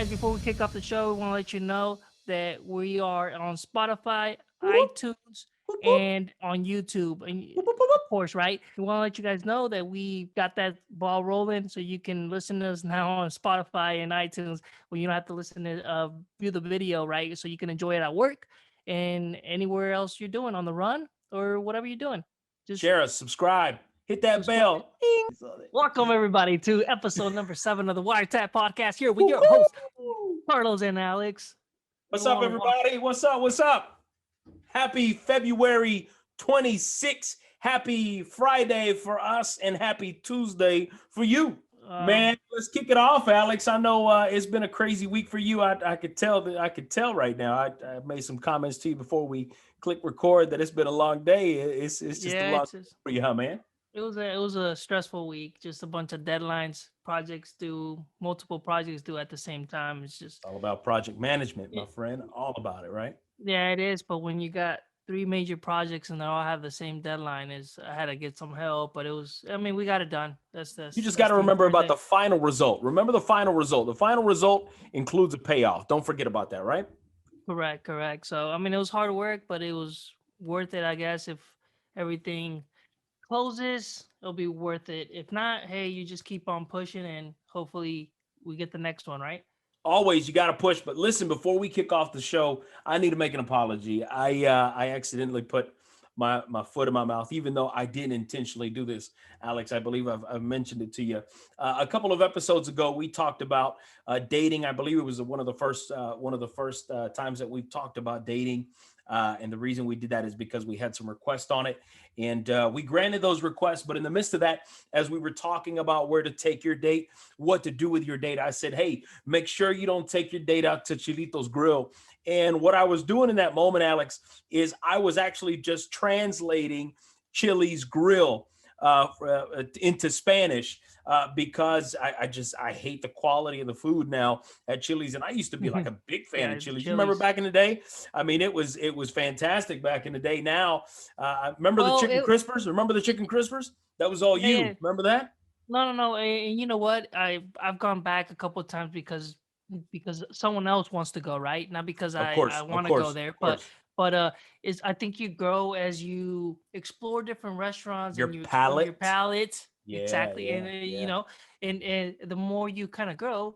guys, before we kick off the show, we want to let you know that we are on Spotify, Whoop, iTunes, whoop, whoop, and on YouTube. And whoop, whoop, whoop. of course, right? We want to let you guys know that we got that ball rolling so you can listen to us now on Spotify and iTunes when you don't have to listen to view the video, right? So you can enjoy it at work and anywhere else you're doing on the run or whatever you're doing. Just Share us, subscribe, hit that subscribe. bell. Ding. Welcome everybody to episode number 7 of the WireTap podcast here with your host Woo-hoo. Carlos and Alex. We What's up, want to walk. everybody? What's up? What's up? Happy February 26th. Happy Friday for us and happy Tuesday for you. Man, let's kick it off, Alex. I know it's been a crazy week for you. I could tell that I could tell right now. I made some comments to you before we click record that it's been a long day. It's just a Yeah, long day for you, huh, man? it was a stressful week. Just a bunch of deadlines, projects due, multiple projects due at the same time. It's just All about project management, my it, friend. All about it, right? yeah, it is. But when you got three major projects and they all have the same deadline, is I had to get some help. But it was, I mean, we got it done. That's You that's just got that's to the remember important about thing. the final result. Remember the final result. The final result includes a payoff. Don't forget about that, right? Correct, correct. So I mean, it was hard work, but it was worth it, I guess. If everything closes, it'll be worth it. If not, hey, you just keep on pushing and hopefully we get the next one, right? Always you got to push. But listen, before we kick off the show, I need to make an apology. I accidentally put my foot in my mouth, even though I didn't intentionally do this. Alex, I believe I've mentioned it to you a couple of episodes ago. We talked about dating. I believe it was one of the first times that we talked about dating. And the reason we did that is because we had some requests on it, and we granted those requests. But in the midst of that, as we were talking about where to take your date, what to do with your date, I said, hey, make sure you don't take your date out to Chilito's Grill. And what I was doing in that moment, Alex, is I was actually just translating Chili's Grill into Spanish because I hate the quality of the food now at Chili's, and I used to be like a big fan Yeah, of Chili's. You remember Chili's. back in the day? I mean, it was fantastic back in the day. Now, remember the Well, chicken it crispers? Remember the chicken crispers? That was all yeah, yeah. you. Remember that? No, no, no. And you know what? I've gone back a couple of times because someone else wants to go, right? Not because Of I course, of want to go course, there, of course. but is I think you grow as you explore different restaurants Your and you explore your palate. palate. Yeah, Exactly. And yeah, yeah. and the more you kind of grow,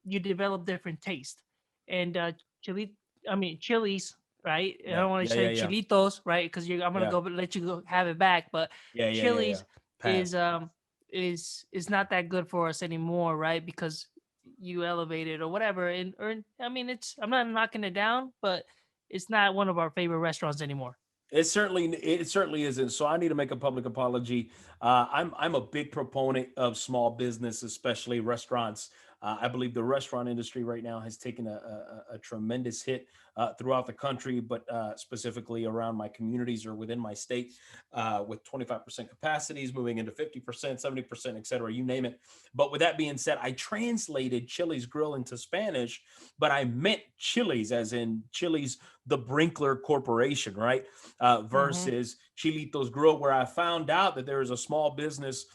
you develop different taste. And chili I mean chilies, right? I Yeah, don't want to yeah, say yeah, yeah, chilitos, right? Because I'm gonna yeah, go let you go have it back, but yeah, yeah, yeah, yeah. chilies is Pass. is not that good for us anymore, right? Because you elevated or whatever. And or I mean, it's I'm not knocking it down, but it's not one of our favorite restaurants anymore. It certainly isn't. So I need to make a public apology. I'm a big proponent of small business, especially restaurants. I believe the restaurant industry right now has taken a tremendous hit throughout the country, but specifically around my communities or within my state, with 25% capacities moving into 50%, 70%, et cetera, you name it. But with that being said, I translated Chili's Grill into Spanish, but I meant Chili's as in Chili's, the Brinkler Corporation, right? Mm-hmm. Versus Chilitos Grill, where I found out that there is a small business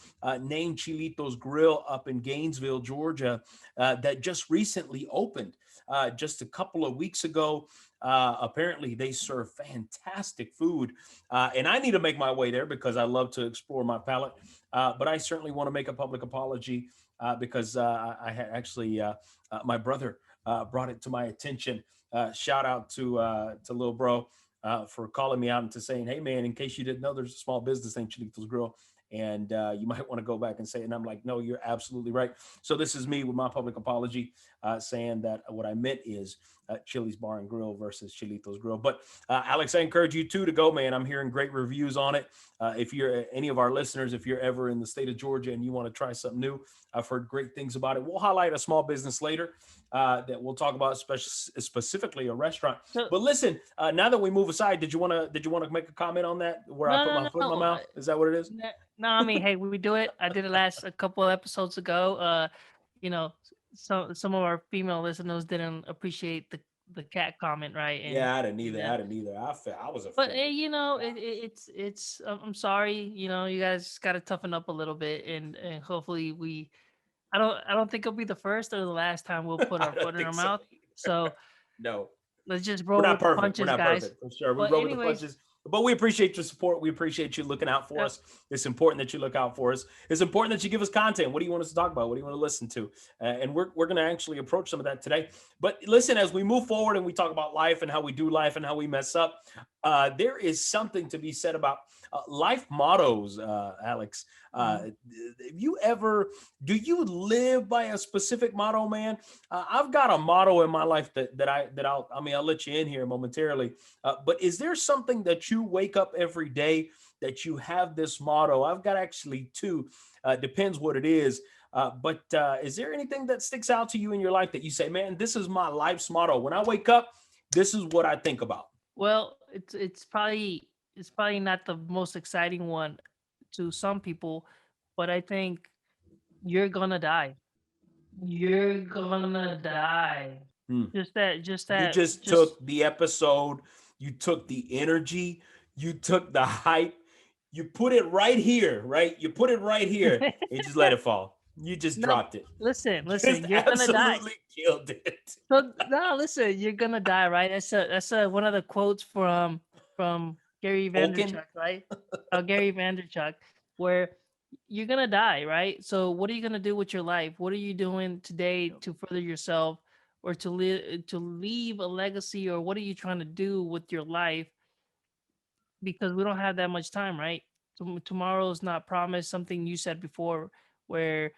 named Chilitos Grill up in Gainesville, Georgia, that just recently opened just a couple of weeks ago. Apparently, they serve fantastic food, and I need to make my way there because I love to explore my palate. But I certainly want to make a public apology because I had actually my brother brought it to my attention. Shout out to little bro for calling me out and to saying, "Hey man, in case you didn't know, there's a small business named Chilitos Grill, and you might want to go back and say." It. And I'm like, "No, you're absolutely right." So this is me with my public apology, saying that what I meant is Chili's Bar and Grill versus Chilitos Grill. But Alex, I encourage you too to go, man. I'm hearing great reviews on it. If you're any of our listeners, if you're ever in the state of Georgia and you want to try something new, I've heard great things about it. We'll highlight a small business later that we'll talk about, specifically a restaurant. So But listen, now that we move aside, did you want to make a comment on that where I no, put no, my no, foot in my no. mouth? Is that what it is? No, I mean, hey, we do it. I did it last a couple of episodes ago. You know, some of our female listeners didn't appreciate the cat comment, right? And Yeah, I didn't either. yeah, I didn't either. I was but offended. it's I'm sorry. You know, you guys got to toughen up a little bit, and hopefully we. I don't think it'll be the first or the last time we'll put I our don't foot in think our so mouth. either. So No. let's just We're roll not with the perfect. We're punches, not guys. perfect for sure. We But roll with the anyways, punches, but we appreciate your support. We appreciate you looking out for yep. us. It's important that you look out for us. It's important that you give us content. What do you want us to talk about? What do you want to listen to? And we're going to actually approach some of that today. But listen, as we move forward and we talk about life and how we do life and how we mess up, there is something to be said about life mottos, Alex. Mhm. Have you ever, do you live by a specific motto, man? I've got a motto in my life I'll let you in here momentarily. But is there something that you wake up every day that you have this motto? I've got actually two. Depends what it is. But is there anything that sticks out to you in your life that you say, man, this is my life's motto? When I wake up, this is what I think about. Well, it's probably not the most exciting one to some people, but I think you're gonna die. You're gonna die. Hmm. You just Just took the episode, you took the energy, you took the hype, you put it right here, right? You put it right here and just let it fall. You just no. dropped it. Listen. Just You're gonna die. absolutely killed it. So no, listen. You're gonna die, right? That's one of the quotes from Gary Tolkien. Vanderchuck, right? Gary Vanderchuck, where you're gonna die, right? So what are you gonna do with your life? What are you doing today Yep. to further yourself, or to leave a legacy, or what are you trying to do with your life? Because we don't have that much time, right? Tomorrow's not promised. Something you said before, where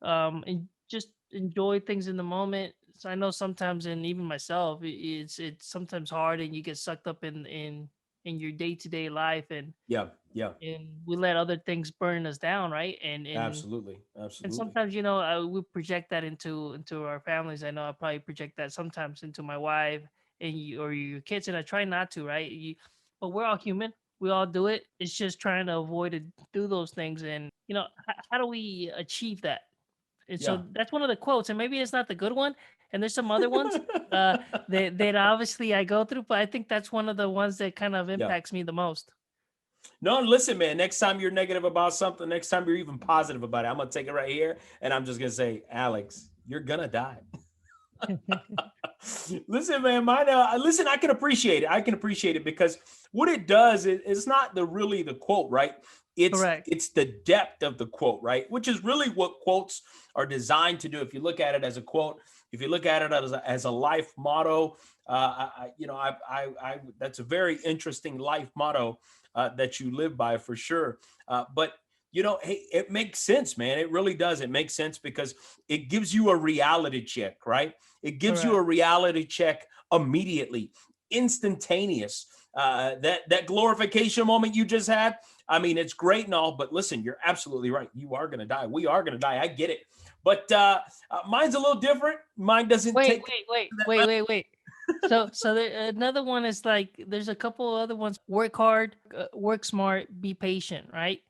and just enjoy things in the moment. So I know sometimes, and even myself, it's sometimes hard, and you get sucked up in your day to day life, Yeah, yeah, and we let other things burn us down, right? absolutely, And absolutely. sometimes, we project that into our families. I know I probably project that sometimes into my wife or your kids, and I try not to, right? But we're all human. We all do it. It's just trying to avoid to do those things, and how do we achieve that? And Yeah. so that's one of the quotes, and maybe it's not the good one. And there's some other ones that obviously I go through, but I think that's one of the ones that kind of Yeah. impacts me the most. No, listen, man. Next time you're negative about something, next time you're even positive about it, I'm gonna take it right here, and I'm just gonna say, Alex, you're gonna die. Listen, man, listen, I can appreciate it. I can appreciate it because what it does is it's not really the quote, right? Correct. It's the depth of the quote, right? Which is really what quotes are designed to do. If you look at it as a quote, if you look at it as a life motto, that's a very interesting life motto that you live by for sure. But hey, it makes sense, man. It really does. It makes sense because it gives you a reality check, right? It gives you a Correct. reality check immediately, instantaneous. That glorification moment you just had. I mean, it's great and all, but listen, you're absolutely right. You are gonna die. We are gonna die. I get it, but mine's a little different. Mine doesn't Wait, take wait, wait, that wait, level. wait, wait. So another one is like there's a couple other ones. Work hard, work smart, be patient, right?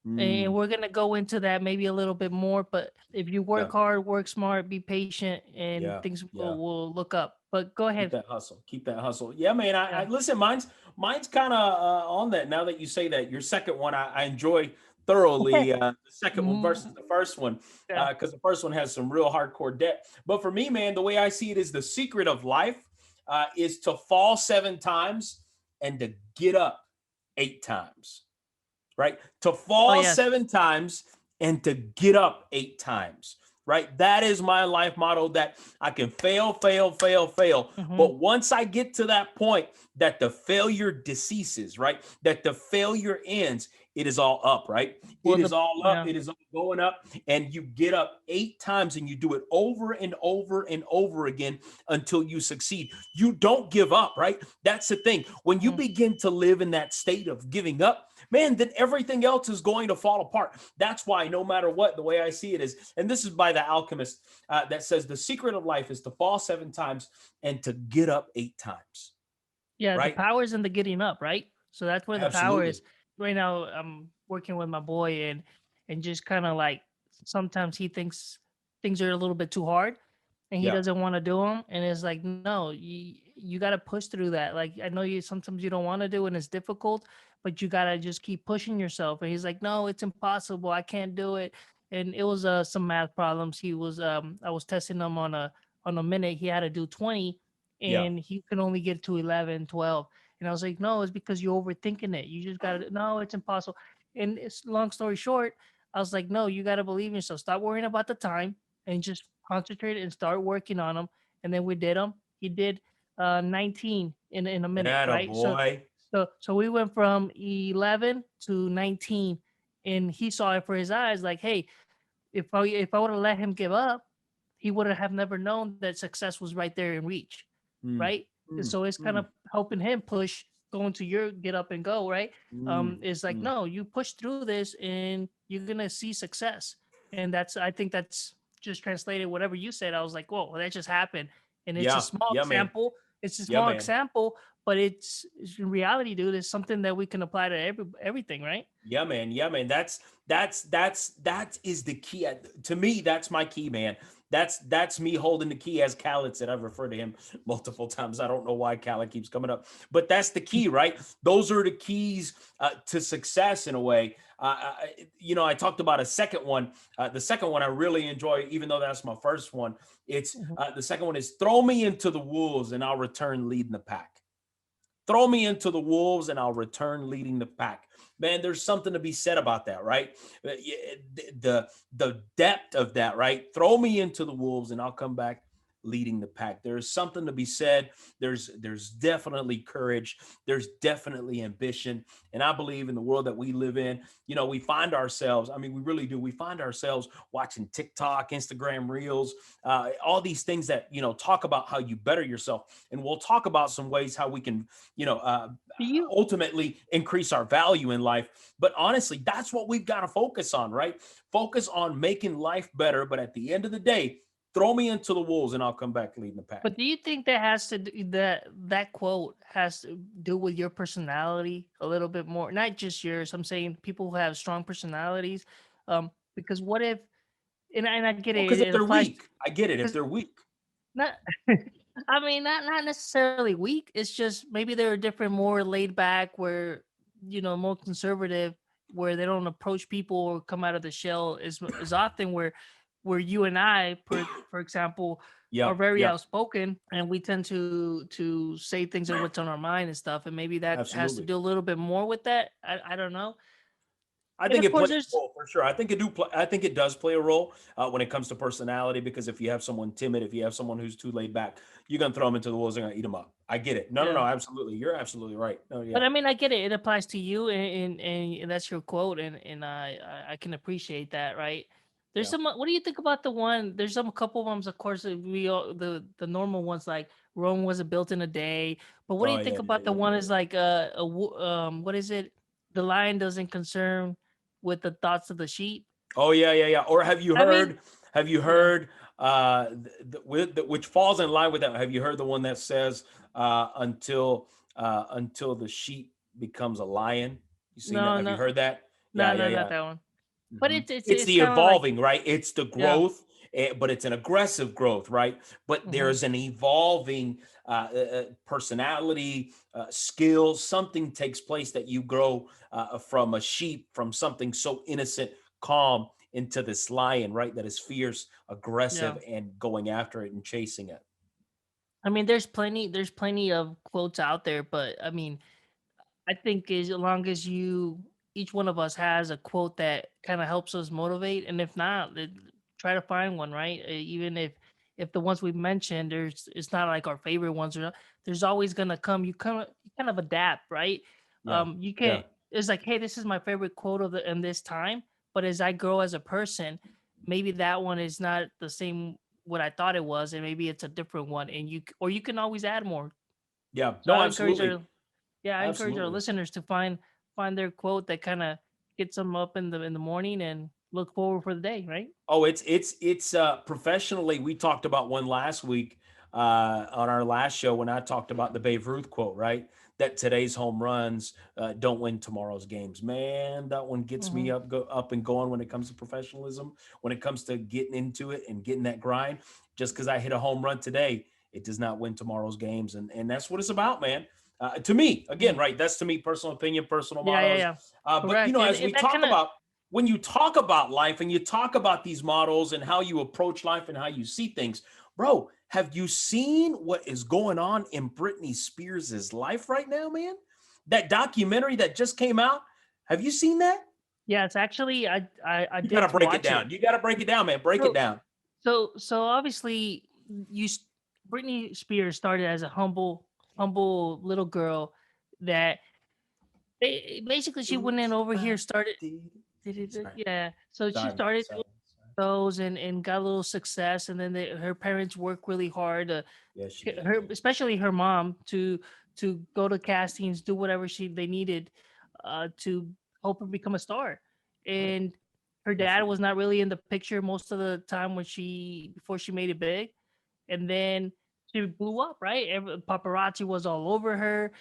And Mm, we're gonna go into that maybe a little bit more. But if you yeah, work hard, work smart, be patient, and yeah, things yeah. will look up. But go Keep ahead. that hustle. Keep that hustle. Yeah, man. I Yeah. listen. Mine's kind of on that. Now that you say that, your second one, I enjoy thoroughly. The second one versus Mm, the first one, yeah. because the first one has some real hardcore depth. But for me, man, the way I see it is the secret of life is to fall 7 times and to get up 8 times. Right? To Oh fall yes. 7 times and to get up 8 times. Right? That is my life motto that I can fail, fail, fail, fail. Hmm. But once I get to that point that the failure deceases, right? That the failure ends, it is all up, right? Well, It is all up. yeah. It is all going up. And you get up 8 times and you do it over and over and over again until you succeed. You don't give up, right? That's the thing. When you Mhm. begin to live in that state of giving up, man, then everything else is going to fall apart. That's why no matter what, the way I see it is, and this is by the alchemist that says the secret of life is to fall 7 times and to get up 8 times, Yeah, the right? power is in the getting up, right? So that's where the power is. Absolutely. Right now, I'm working with my boy, and just kind of like sometimes he thinks things are a little bit too hard, and he Yeah. doesn't want to do them. And it's like, no, you got to push through that. Like I know you sometimes you don't want to do, and it's difficult, but you got to just keep pushing yourself. And he's like, no, it's impossible. I can't do it. and it was some math problems. He was I was testing him on a minute. He had to do 20, Yeah. and he could only get to 11, 12. And I was like, no, it's because you're overthinking it. You just gotta, no, it's impossible. And it's long story short, I was like, no, you gotta believe in yourself. Stop worrying about the time and just concentrate and start working on them. And then we did them. He did 19 in a minute, Atta right? So boy. so we went from 11 to 19, and he saw it for his eyes. Like, hey, if I would have let him give up, he would have never known that success was right there in reach, Mm, right? And mm, so it's kind mm, of helping him push going to your get up and go, right? mm, It's like, mm. no, you push through this and you're gonna see success. And I think that's just translated whatever you said. I was like, whoa, that just happened. And it's a Yeah. small Yeah, man. example. It's a Yeah, small man. example, but it's in reality, dude. It's something that we can apply to everything, right? Yeah, man. Yeah, man. That is the key. To me, that's my key, man. That's me holding the key, as Khaled said. I've referred to him multiple times. I don't know why Khaled keeps coming up, but that's the key, right? Those are the keys to success in a way. I talked about a second one. The second one I really enjoy, even though that's my first one. It's Mhm. the second one is throw me into the wolves and I'll return leading the pack. Throw me into the wolves and I'll return leading the pack. Man, there's something to be said about that, right? The depth of that, right? Throw me into the wolves and I'll come back leading the pack. There's something to be said. There's definitely courage. There's definitely ambition. And I believe in the world that we live in, we find ourselves, I mean, we really do. We find ourselves watching TikTok, Instagram Reels, all these things that, talk about how you better yourself. And we'll talk about some ways how we can you know, uh, Do you ultimately increase our value in life. But honestly, that's what we've got to focus on, right? Focus on making life better. But at the end of the day, throw me into the wolves and I'll come back leading the pack. But do you think that has to that quote has to do with your personality a little bit more? Not just yours. I'm saying people who have strong personalities. Because what if and I get Well, it. because if It they're applies weak, I get it. If because they're weak, not. I mean, not necessarily weak. It's just maybe they're different, more laid back, where more conservative, where they don't approach people or come out of the shell as often. Where you and I, for example, are yep, very yep, outspoken, and we tend to say things and what's on our mind and stuff, and maybe that has to absolutely. do a little bit more with that. I don't know. I And think of it course, plays a there's role for sure. I think it do. I think it does play a role when it comes to personality. Because if you have someone timid, if you have someone who's too laid back, you're gonna throw them into the wolves. They're gonna eat them up. I get it. No, no, yeah. no. Absolutely, you're absolutely right. Oh yeah, But I mean, I get it. It applies to you, and that's your quote, and I can appreciate that, right? There's yeah. some. What do you think about the one? There's some couple of ones, of course. We all the normal ones like Rome wasn't built in a day. But what do Oh you yeah, think yeah, about the yeah, one yeah, is yeah. like what is it? The lion doesn't concern with the thoughts of the sheep. Oh yeah, yeah, yeah. Or have you I mean, heard? Have you yeah. heard? Which falls in line with that. Have you heard the one that says until the sheep becomes a lion? You seen that? No, Have you no, heard that? no, Yeah, yeah, no, not yeah. that one. But Mhm. it's It's it's the kind of like evolving, right? It's the yeah. growth, but it's an aggressive growth, right? But Hmm. there's an evolving personality, skill. Something takes place that you grow from a sheep, from something so innocent, calm, into this lion, right? That is fierce, Yeah. aggressive, and going after it and chasing it. I mean, there's plenty of quotes out there, but I mean, I think as long as each one of us has a quote that kind of helps us motivate, and if not, try to find one, right? Even if the ones we mentioned, it's not like our favorite ones, there's always gonna come. You kind of adapt, right? Yeah, You yeah, can't. It's like, hey, this is my favorite quote of the in this time, but as I grow as a person, maybe that one is not the same what I thought it was, and maybe it's a different one, and you can always add more. yeah. So No, I encourage absolutely, our yeah, I encourage our absolutely. listeners to find their quote that kind of gets them up in the morning and look forward for the day, right? Oh, it's professionally. We talked about one last week on our last show when I talked about the Babe Ruth quote, right? That today's home runs don't win tomorrow's games. Man, that one gets me Hmm. up and going when it comes to professionalism, when it comes to getting into it and getting that grind. Just because I hit a home run today, it does not win tomorrow's games, and that's what it's about, man. To me, again, right? That's to me, personal opinion, personal Yeah, yeah, mottos. yeah. But Correct. And as we and that talk kind of about when you talk about life and you talk about these models and how you approach life and how you see things, bro, have you seen what is going on in Britney Spears' life right now, man? That documentary that just came out, have you seen that? Yeah, it's actually I You gotta did break it watch it. down. You gotta break it down, man. Break it So down. so obviously you s- Britney Spears started as a humble little girl that basically she went in Oops, over I here started did it. Sorry, yeah, so she sorry, man. started Sorry, doing sorry. those and got a little success, and then her parents worked really hard to Yes, she get did, her, man. especially her mom, to go to castings, do whatever they needed to help her become a star. Right. And her Yes, dad she was did. not really in the picture most of the time when before she made it big. And then she blew up, right? Paparazzi was all over her.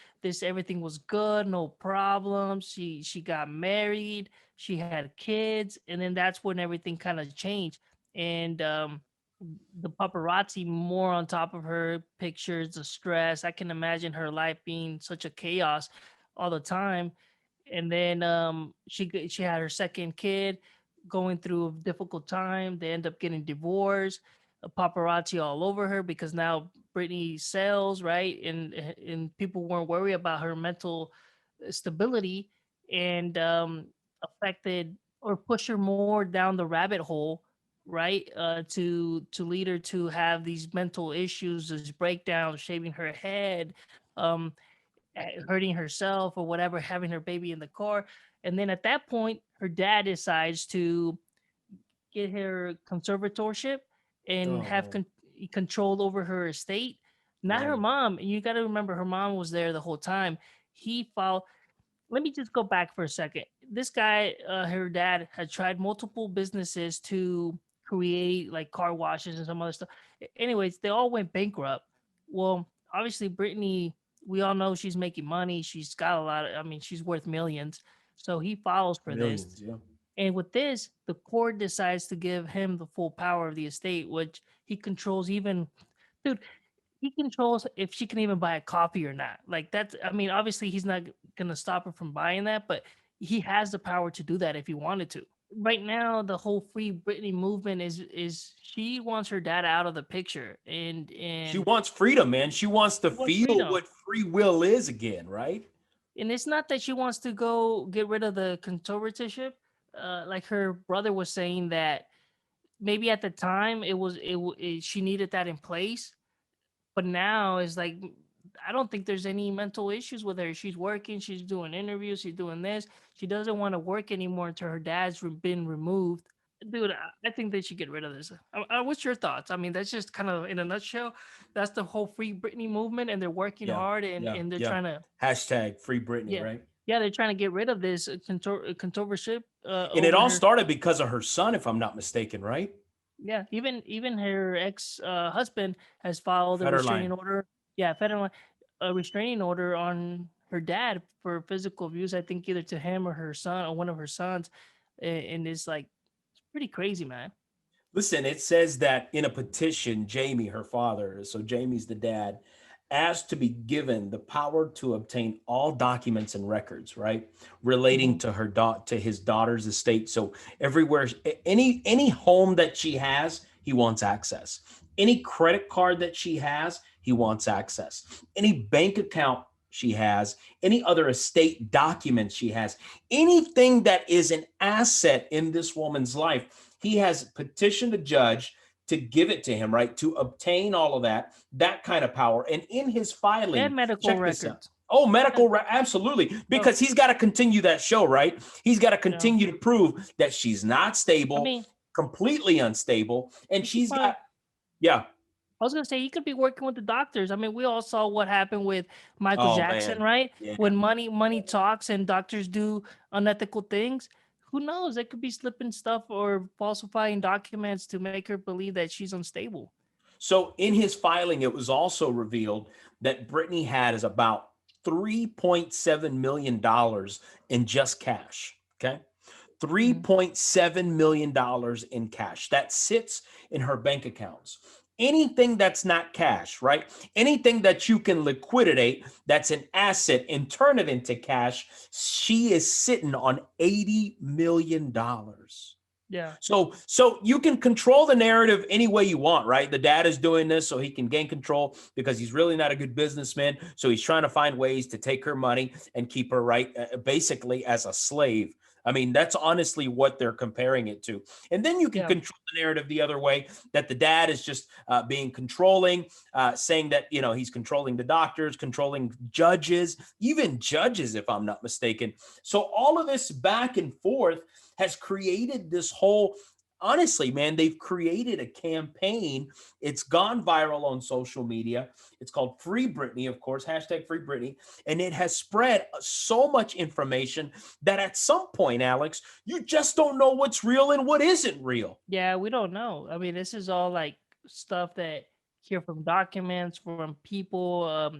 Everything was good, no problems. She got married, she had kids, and then that's when everything kind of changed. And the paparazzi more on top of her, pictures, the stress. I can imagine her life being such a chaos all the time. And then she had her second kid, going through a difficult time. They end up getting divorced. Paparazzi all over her because now Britney sells, right, and people weren't worried about her mental stability, and affected or push her more down the rabbit hole, right, to lead her to have these mental issues, this breakdown, shaving her head, um hurting herself or whatever, having her baby in the car. And then at that point, her dad decides to get her conservatorship and Oh have man. control over her estate. Not her Right. mom. And you got to remember, her mom was there the whole time. He filed. Let me just go back for a second. This guy, her dad, had tried multiple businesses to create like car washes and some other stuff. Anyways, they all went bankrupt. Well, obviously, Brittany, we all know she's making money. She's got a lot of, I mean, she's worth millions. So he files for this. Millions, yeah. And with this, the court decides to give him the full power of the estate, which he controls even, dude, he controls if she can even buy a coffee or not. Like that's, I mean, obviously he's not gonna stop her from buying that, but he has the power to do that if he wanted to. Right now, the whole Free Britney movement is she wants her dad out of the picture, and She and wants freedom, man. She wants to she wants feel freedom. what free will is again, right? And it's not that she wants to go get rid of the conservatorship. Like her brother was saying that maybe at the time she needed that in place, but now it's like I don't think there's any mental issues with her. She's working, she's doing interviews, she's doing this. She doesn't want to work anymore until her dad's been removed. Dude, I think they should get rid of this. What's your thoughts? I mean, that's just kind of in a nutshell. That's the whole Free Britney movement, and they're working Yeah, hard, and yeah, they're yeah. trying to, Hashtag free Britney, yeah, right? yeah, they're trying to get rid of this conservatorship And it over all her. started because of her son, if I'm not mistaken, right? Yeah, even her ex husband has filed a Federline. restraining order. Yeah, federal a restraining order on her dad for physical abuse. I think either to him or her son or one of her sons, and it's like it's pretty crazy, man. Listen, it says that in a petition, Jamie, her father, so Jamie's the dad, asked to be given the power to obtain all documents and records, right, relating Hmm. to to his daughter's estate. So everywhere, any home that she has, he wants access. Any credit card that she has, he wants access. Any bank account she has, any other estate documents she has, anything that is an asset in this woman's life, he has petitioned a judge to give it to him, right? To obtain all of that kind of power. And in his And filing, medical check this out. records. Oh, Yeah. absolutely. Well, Because he's got to continue that show, right? He's got to yeah. continue to prove that she's not I stable, mean, completely unstable. And he could she's probably. got, yeah. I was gonna say he could be working with the doctors. I mean, we all saw what happened with Michael Oh, Jackson, man. right? Yeah. When money talks and doctors do unethical things, who knows? They could be slipping stuff or falsifying documents to make her believe that she's unstable. So in his filing, it was also revealed that Brittany had is about $3.7 million in just cash. Okay. Mhm. $3.7 million in cash that sits in her bank accounts. anything that's not cash, right? Anything that you can liquidate, that's an asset, and turn it into cash. She is sitting on $80 million. Yeah. So you can control the narrative any way you want, right? The dad is doing this so he can gain control because he's really not a good businessman. So he's trying to find ways to take her money and keep her, right, basically as a slave. I mean, that's honestly what they're comparing it to. And then you can Yeah. control the narrative the other way, that the dad is just being controlling, saying that, you know, he's controlling the doctors, controlling judges, even judges, if I'm not mistaken. So all of this back and forth has created this whole, honestly, man, they've created a campaign. It's gone viral on social media. It's called Free Brittney, of course, hashtag Free Brittney. And it has spread so much information that at some point, Alex, you just don't know what's real and what isn't real. Yeah, we don't know. I mean, this is all like stuff that hear from documents from people,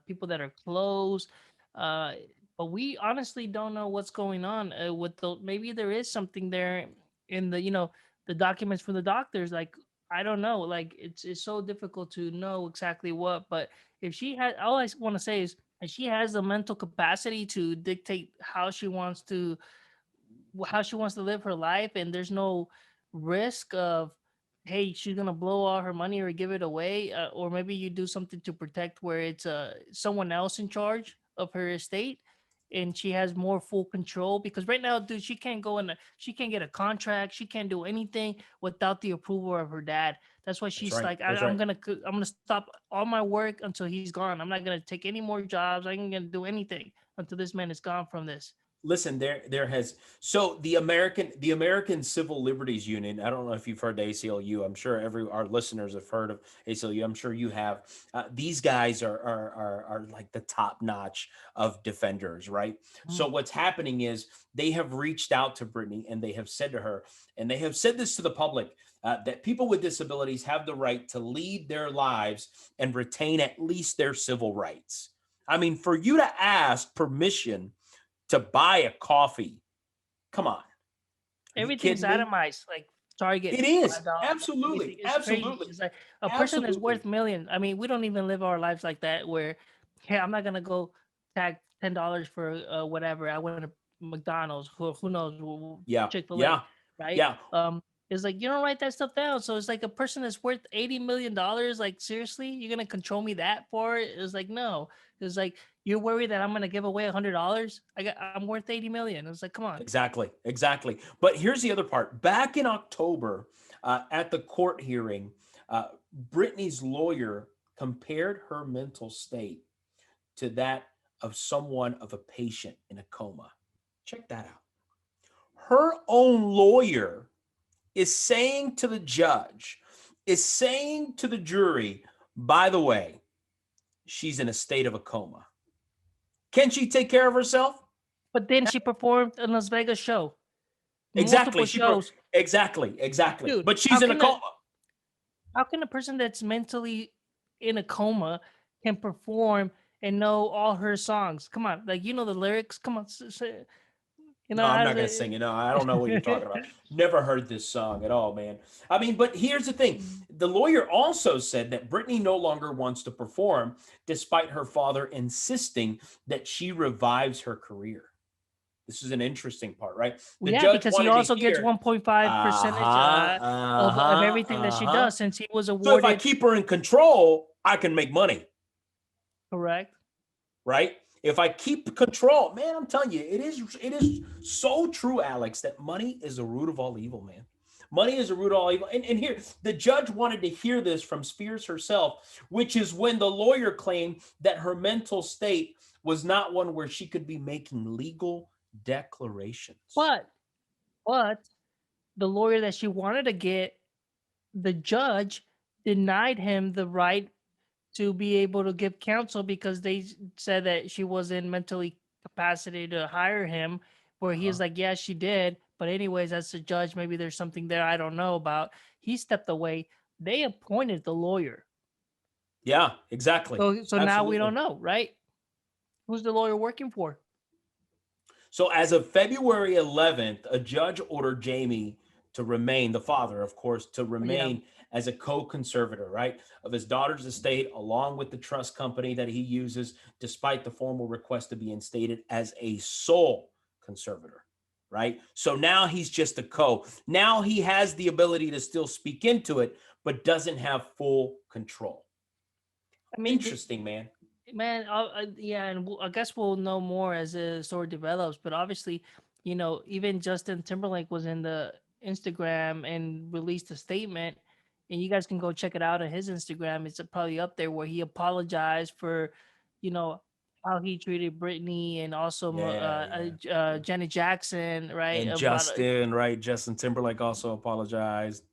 people that are close. Uh, but we honestly don't know what's going on with the. Maybe there is something there in the, the documents from the doctors. Like, I don't know. Like, it's so difficult to know exactly what. But if she had, all I want to say is, if she has the mental capacity to dictate how she wants to live her life, and there's no risk of, hey, she's gonna blow all her money or give it away, or maybe you do something to protect where it's someone else in charge of her estate, and she has more full control. Because right now, dude, she can't get a contract, she can't do anything without the approval of her dad. That's why That's she's right. like, That's I'm right. gonna stop all my work until he's gone. I'm not gonna take any more jobs, I ain't gonna do anything until this man is gone from this. Listen, there has, so the American Civil Liberties Union. I don't know if you've heard the ACLU. I'm sure our listeners have heard of ACLU. I'm sure you have. These guys are like the top notch of defenders, right? So Mhm. what's happening is they have reached out to Brittney and they have said to her, and they have said this to the public, that people with disabilities have the right to lead their lives and retain at least their civil rights. I mean, for you to ask permission to buy a coffee. Come on. Are you Everything's kidding me? itemized, like Target, It is. $5, everything Absolutely. is crazy. Absolutely. It's like a person is worth Absolutely. millions. I mean, we don't even live our lives like that where, hey, I'm not gonna go tag $10 for whatever. I went to McDonald's, who knows, Yeah. Chick-fil-A, Yeah. right? Yeah. It's like you don't write that stuff down. So it's like a person that's worth $80 million. Like, seriously, you're gonna control me that for it? It's like, no. It's like, you're worried that I'm gonna give away $100. I'm worth 80 million. It's like, come on. Exactly. Exactly. But here's the other part. Back in October, at the court hearing, Brittany's lawyer compared her mental state to that of someone of a patient in a coma. Check that out. Her own lawyer is saying to the judge, is saying to the jury, by the way, she's in a state of a coma. Can she take care of herself? But then she performed a Las Vegas show, Exactly. multiple shows. Exactly. Dude, But she's in a coma. how can a person that's mentally in a coma can perform and know all her songs? Come on, like, the lyrics. Come on, No, I'm how not does going to sing it. No, I don't know what you're talking about. Never heard this song at all, man. I mean, but here's the thing. The lawyer also said that Brittany no longer wants to perform, despite her father insisting that she revives her career. This is an interesting part, right? The Yeah, judge because he wanted to also gets hear, 1.5 percentage uh-huh, of uh-huh, everything that she uh-huh. does, since he was So if I awarded. keep her in control, I can make money, Correct. right? If I keep control, man, I'm telling you, it is so true, Alex, that money is the root of all evil, man. Money is the root of all evil. And here, the judge wanted to hear this from Spears herself, which is when the lawyer claimed that her mental state was not one where she could be making legal declarations. But but the lawyer that she wanted to get, the judge denied him the right to be able to give counsel because they said that she wasn't mentally capacitated to hire him. Where he's Uh-huh. like, yeah, she did, but anyways, as a judge, maybe there's something there I don't know about. He stepped away. They appointed the lawyer. Yeah, exactly. So now we Absolutely. don't know, right? Who's the lawyer working for? So as of February 11th, a judge ordered Jamie to remain, the father, of course, to Yeah. remain as a co-conservator, right, of his daughter's estate, along with the trust company that he uses, despite the formal request to be instated as a sole conservator, right? So now he's just a co. Now he has the ability to still speak into it, but doesn't have full control. I mean, Interesting, man. man, yeah, and I guess we'll know more as the story develops. But obviously, even Justin Timberlake was in the Instagram and released a statement, and you guys can go check it out on his Instagram. It's probably up there where he apologized for, you know, how he treated Brittany and also Yeah, yeah. Janet Jackson, right? And About Justin, right? Justin Timberlake also apologized.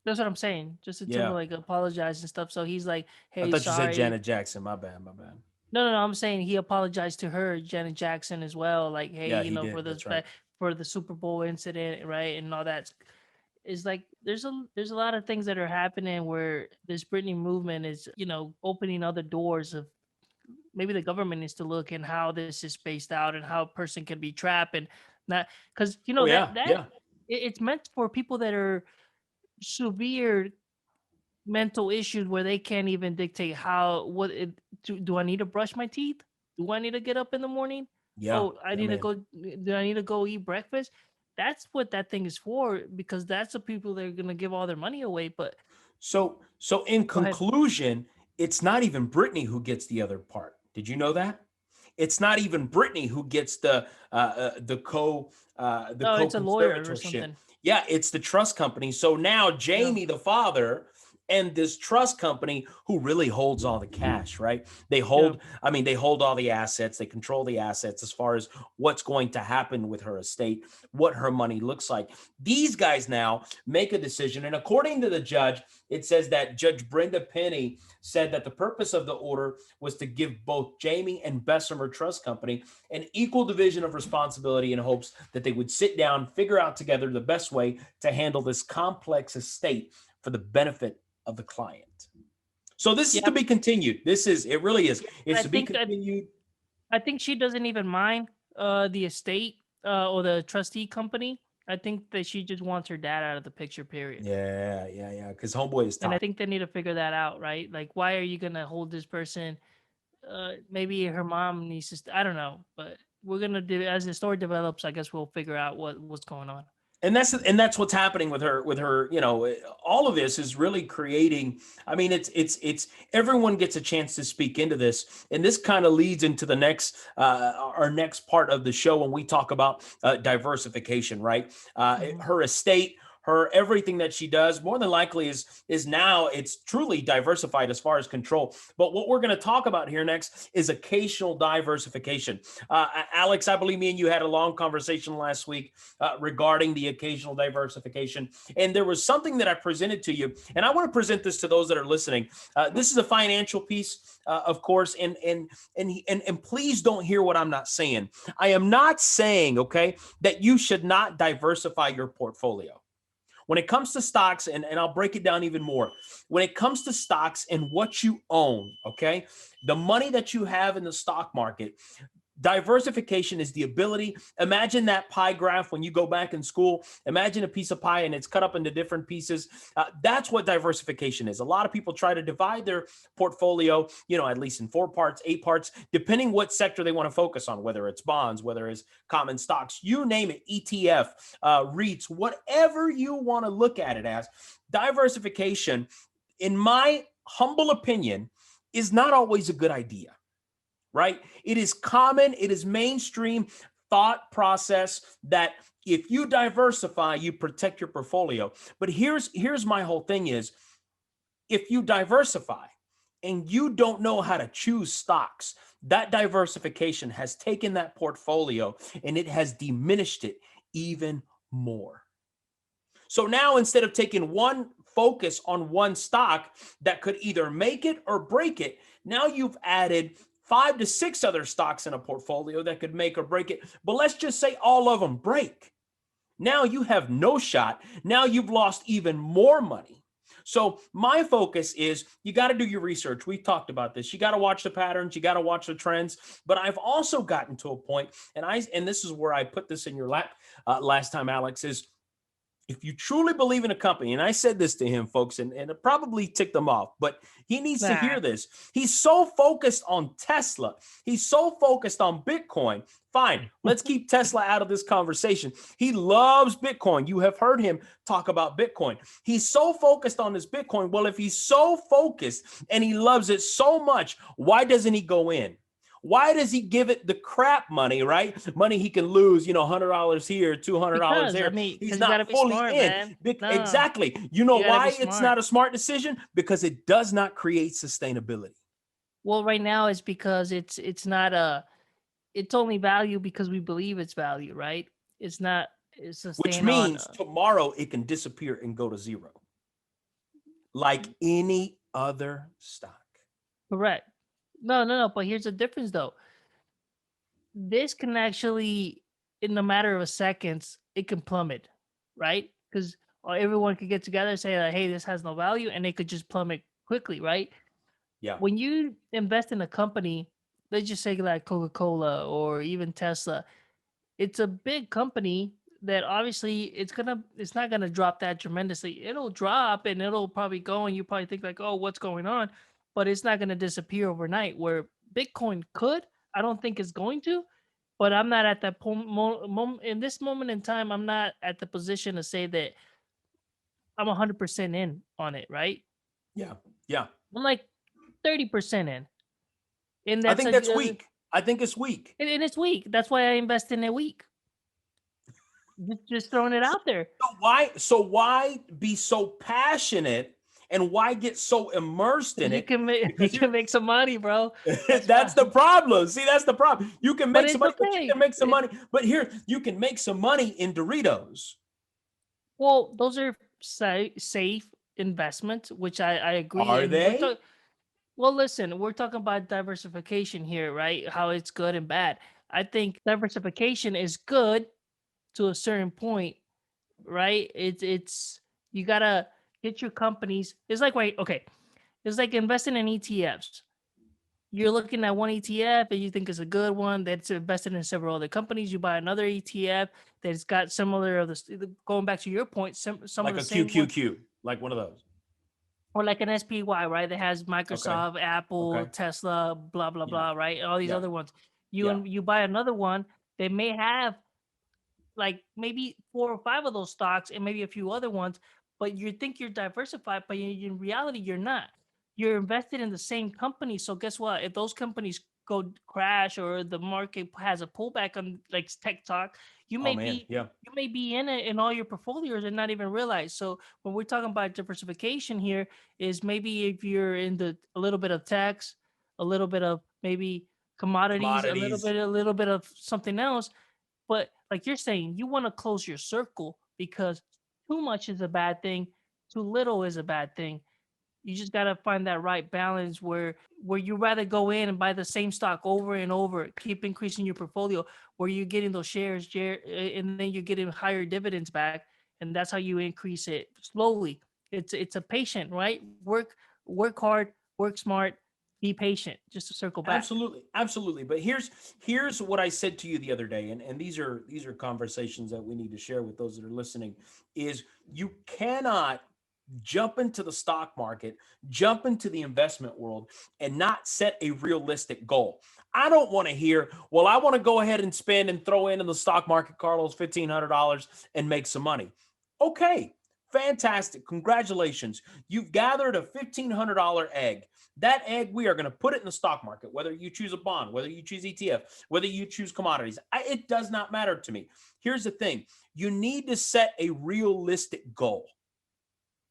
that's what I'm saying. Justin Yeah. Timberlake apologized and stuff. So he's like, I "Hey, thought you said sorry." Janet Jackson. My bad, my bad. No, I'm saying he apologized to her, Janet Jackson, as well. Like, hey, Yeah, he for did. That's right. for the Super Bowl incident, right, and all that. Is like there's a lot of things that are happening where this Britney movement is opening other doors of maybe the government needs to look in how this is spaced out and how a person can be trapped and not because Oh yeah, yeah, it's meant for people that are severe mental issues where they can't even dictate do I need to brush my teeth? Do I need to get up in the morning? yeah, Oh, I yeah, need to man. go do I need to go eat breakfast? That's what that thing is for because that's the people that are gonna give all their money away. But So in go ahead. conclusion, it's not even Brittany who gets the other part. Did you know that? It's not even Brittany who gets the Oh, it's a lawyer or co-conservatorship. something. Yeah, it's the trust company. So now Yeah. Jamie, the father, and this trust company who really holds all the cash, right? They Yeah. hold, I mean, they hold all the assets, they control the assets as far as what's going to happen with her estate, what her money looks like. These guys now make a decision. And according to the judge, it says that Judge Brenda Penny said that the purpose of the order was to give both Jamie and Bessemer Trust Company an equal division of responsibility in hopes that they would sit down, figure out together the best way to handle this complex estate for the benefit of the client. So this is to Yeah. be continued. It really is. It's I to be think continued. I think she doesn't even mind the estate or the trustee company. I think that she just wants her dad out of the picture, period. Yeah, yeah, yeah. Because homeboy is And I toxic. think they need to figure that out, right? Like, why are you gonna hold this person? Maybe her mom needs to. I don't know, but we're gonna do as the story develops. I guess we'll figure out what's going on. And that's what's happening with her. All of this is really creating. I mean, it's everyone gets a chance to speak into this, and this kind of leads into the next our next part of the show when we talk about diversification, right? Hmm. Her estate, her everything that she does, more than likely is now it's truly diversified as far as control. But what we're going to talk about here next is occasional diversification. Alex, I believe me and you had a long conversation last week regarding the occasional diversification. And there was something that I presented to you, and I want to present this to those that are listening. This is a financial piece, of course, and please don't hear what I'm not saying. I am not saying, okay, that you should not diversify your portfolio. When it comes to stocks, and I'll break it down even more. When it comes to stocks and what you own, okay, the money that you have in the stock market, diversification is the ability. Imagine that pie graph when you go back in school. Imagine a piece of pie and it's cut up into different pieces. That's what diversification is. A lot of people try to divide their portfolio, at least in 4 parts, 8 parts, depending what sector they want to focus on, whether it's bonds, whether it's common stocks, you name it, ETF, REITs, whatever you want to look at it as. Diversification, in my humble opinion, is not always a good idea. Right? It is common, it is mainstream thought process that if you diversify, you protect your portfolio. But here's my whole thing is if you diversify and you don't know how to choose stocks, that diversification has taken that portfolio and it has diminished it even more. So now instead of taking one focus on one stock that could either make it or break it, now you've added 5 to 6 other stocks in a portfolio that could make or break it. But let's just say all of them break. Now you have no shot. Now you've lost even more money. So my focus is you got to do your research. We've talked about this. You got to watch the patterns. You got to watch the trends. But I've also gotten to a point, and this is where I put this in your lap last time, Alex, is if you truly believe in a company, and I said this to him, folks, and it probably ticked him off, but he needs to hear this. He's so focused on Tesla. He's so focused on Bitcoin. Fine, let's keep Tesla out of this conversation. He loves Bitcoin. You have heard him talk about Bitcoin. He's so focused on this Bitcoin. Well, if he's so focused and he loves it so much, why doesn't he go in? Why does he give it the crap money, right? Money he can lose, $100 here, $200 Because, there. I mean, He's because you gotta not be fully smart, in. man. No, Exactly. You know you gotta be why it's smart. not a smart decision? Because it does not create sustainability. Well, right now it's because it's not it's only value because we believe it's value, right? It's not it's Which sustained on means tomorrow it can disappear and go to zero, like any other stock. correct. No. But here's the difference, though. This can actually, in a matter of seconds, it can plummet, right? Because everyone could get together and say like, "Hey, this has no value," and it could just plummet quickly, right? Yeah. When you invest in a company, let's just say like Coca-Cola or even Tesla, it's a big company that obviously it's not gonna drop that tremendously. It'll drop and it'll probably go, and you probably think like, "Oh, what's going on?" But it's not gonna disappear overnight. Where Bitcoin could, I don't think it's going to. But I'm not at that in this moment in time. I'm not at the position to say that I'm 100% in on it. Right? Yeah. Yeah. I'm like 30% in, and I that's think that's weak. I think it's weak. and it's weak. That's why I invest in a week. Just throwing it out there. So why be so passionate and why get so immersed in You it? can make you Because can make some money, bro. that's the problem. See, that's the problem. You can But make some it's money, but you okay. can make some money. But here, you can make some money in Doritos. Well, those are safe investments, which I agree. Are And they? well, listen, we're talking about diversification here, right? How it's good and bad. I think diversification is good to a certain point, right? It's you gotta get your companies. It's like okay, it's like investing in ETFs. You're looking at one ETF and you think it's a good one that's invested in several other companies. You buy another ETF that's got similar of going back to your point, some of Like the a same one, QQQ, like one of those. or like an SPY, right? That has Okay. Microsoft, Apple, Okay. Tesla, blah blah Yeah. blah, right? And all these Yeah. other ones. Yeah. You buy another one. They may have like maybe 4 or 5 of those stocks and maybe a few other ones, but you think you're diversified, but in reality, you're not. You're invested in the same company. So guess what? If those companies go crash or the market has a pullback on like TikTok, you Oh may man. be Yeah. you may be in it in all your portfolios and not even realize. So when we're talking about diversification here, is maybe if you're in a little bit of tax, a little bit of maybe commodities, Commodities. a little bit of something else, but like you're saying, you want to close your circle because too much is a bad thing, too little is a bad thing. You just gotta find that right balance where you rather go in and buy the same stock over and over, keep increasing your portfolio, where you're getting those shares, and then you're getting higher dividends back, and that's how you increase it slowly. It's a patient, right? Work hard, work smart, be patient. Just to circle back. Absolutely, absolutely. But here's what I said to you the other day, and these are conversations that we need to share with those that are listening. Is you cannot jump into the stock market, jump into the investment world, and not set a realistic goal. I don't want to hear, well, I want to go ahead and spend and throw in the stock market, Carlos, $1,500 and make some money. Okay, fantastic. Congratulations. You've gathered a $1,500 egg. That egg, we are going to put it in the stock market, whether you choose a bond, whether you choose ETF, whether you choose commodities. It does not matter to me. Here's the thing. You need to set a realistic goal.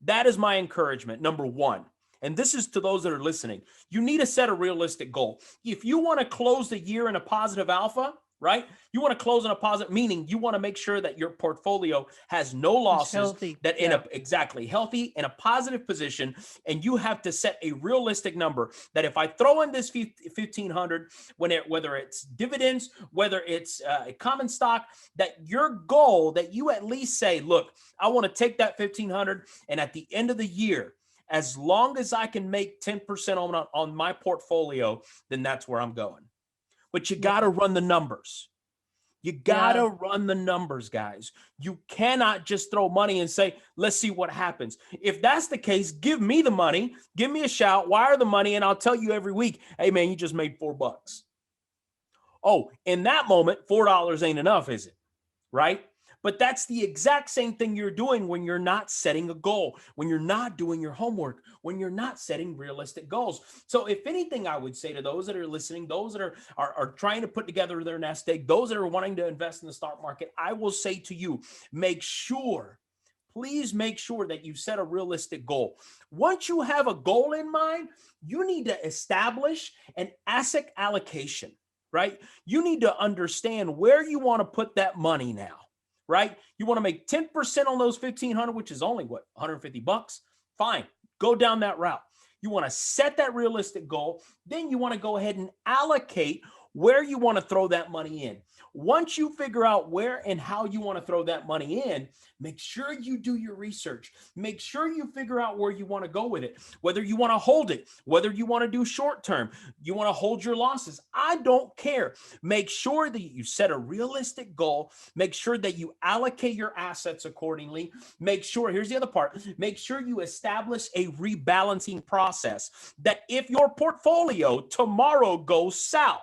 That is my encouragement, number one. And this is to those that are listening. You need to set a realistic goal. If you want to close the year in a positive alpha, right? You want to close in a positive, meaning you want to make sure that your portfolio has no It's losses, healthy. that in Yeah. a exactly healthy in a positive position, and you have to set a realistic number that if I throw in this 1,500, whether it's dividends, whether it's a common stock, that your goal that you at least say, look, I want to take that 1,500, and at the end of the year, as long as I can make 10% on my portfolio, then that's where I'm going. But you got to run the numbers. You Yeah. gotta run the numbers, guys. You cannot just throw money and say, let's see what happens. If that's the case, give me the money, give me a shout, wire the money, and I'll tell you every week, hey man, you just made $4. Oh, in that moment, $4 ain't enough, is it? Right? But that's the exact same thing you're doing when you're not setting a goal, when you're not doing your homework, when you're not setting realistic goals. So if anything, I would say to those that are listening, those that are trying to put together their nest egg, those that are wanting to invest in the stock market, I will say to you, make sure, please make sure that you set a realistic goal. Once you have a goal in mind, you need to establish an asset allocation, right? You need to understand where you want to put that money now, right? You want to make 10% on those 1,500, which is only what, $150? Fine, go down that route. You want to set that realistic goal. Then you want to go ahead and allocate where you want to throw that money in. Once you figure out where and how you want to throw that money in, make sure you do your research. Make sure you figure out where you want to go with it, whether you want to hold it, whether you want to do short term, you want to hold your losses. I don't care. Make sure that you set a realistic goal. Make sure that you allocate your assets accordingly. Make sure, here's the other part, make sure you establish a rebalancing process that if your portfolio tomorrow goes south,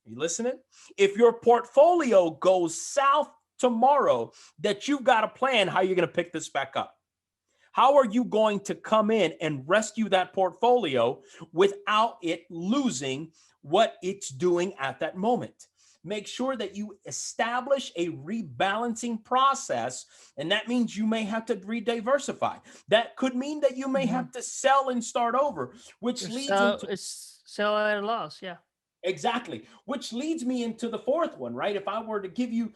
are you listening? If your portfolio goes south tomorrow, that you've got a plan how you're going to pick this back up. How are you going to come in and rescue that portfolio without it losing what it's doing at that moment? Make sure that you establish a rebalancing process, and that means you may have to re-diversify. That could mean that you may have to sell and start over, which leads into It's sell at a loss. Yeah. exactly, which leads me into the fourth one, right? If I were to give you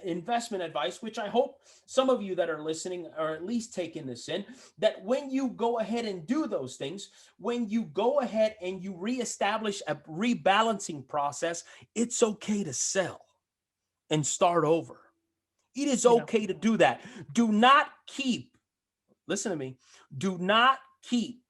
investment advice, which I hope some of you that are listening are at least taking this in, that when you go ahead and do those things, when you go ahead and you reestablish a rebalancing process, it's okay to sell and start over. It is Yeah. okay to do that. Do not keep, listen to me, do not keep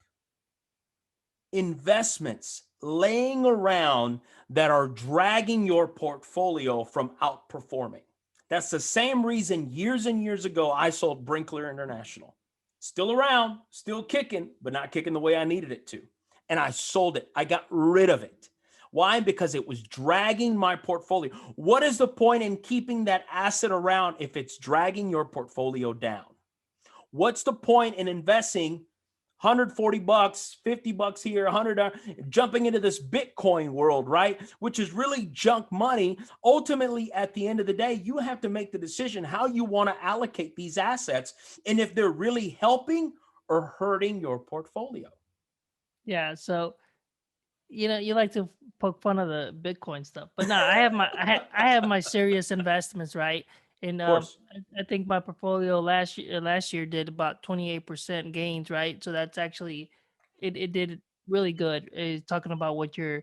investments laying around that are dragging your portfolio from outperforming. That's the same reason years and years ago I sold Brinkler International. Still around, still kicking, but not kicking the way I needed it to. And I sold it. I got rid of it. Why? Because it was dragging my portfolio. What is the point in keeping that asset around if it's dragging your portfolio down? What's the point in investing $140, $50 here, $100, jumping into this Bitcoin world, right? Which is really junk money. Ultimately, at the end of the day, you have to make the decision how you want to allocate these assets and if they're really helping or hurting your portfolio. Yeah. So you like to poke fun of the Bitcoin stuff, but no, I have my serious investments, right? And Of course. I think my portfolio last year did about 28% gains, right? So that's actually it did really good. Talking about what you're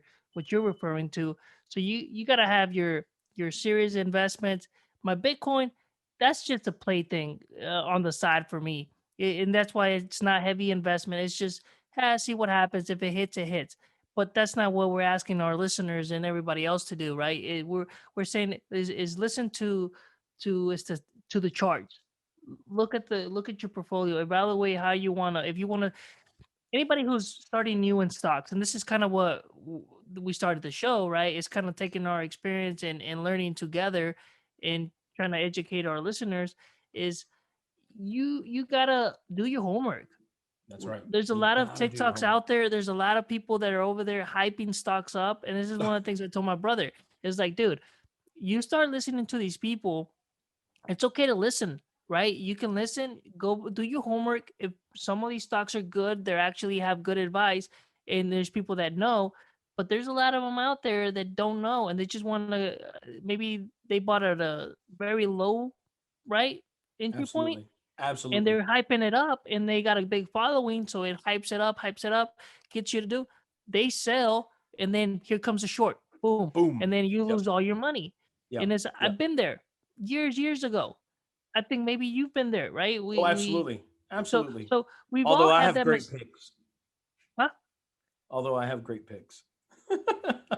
referring to. So you gotta have your serious investments. My Bitcoin, that's just a plaything on the side for me, and that's why it's not heavy investment. It's just see what happens. If it hits, it hits, but that's not what we're asking our listeners and everybody else to do, right? We're saying is listen is to the charts. Look at your portfolio. Evaluate how you wanna. If you wanna, anybody who's starting new in stocks, and this is kind of what we started the show, right? It's kind of taking our experience and learning together and trying to educate our listeners. Is you gotta do your homework. That's right. There's a You lot of got to do your TikToks homework. out there. There's a lot of people that are over there hyping stocks up. And this is one of the things I told my brother. Is like, dude, you start listening to these people, it's okay to listen, right? You can listen, go do your homework. If some of these stocks are good, they actually have good advice, and there's people that know, but there's a lot of them out there that don't know, and they just want to. Maybe they bought at a very low, right, entry point, Absolutely. and Absolutely. they're hyping it up, and they got a big following, so it hypes it up, gets you to do. They sell, and then here comes a short, boom, Boom. and then you Yep. lose all your money. Yep. And it's I've Yep. been there years ago. I think maybe you've been there, right? Oh, We absolutely. so Absolutely. so we've Although all I had have that great picks. huh? Although I have great picks.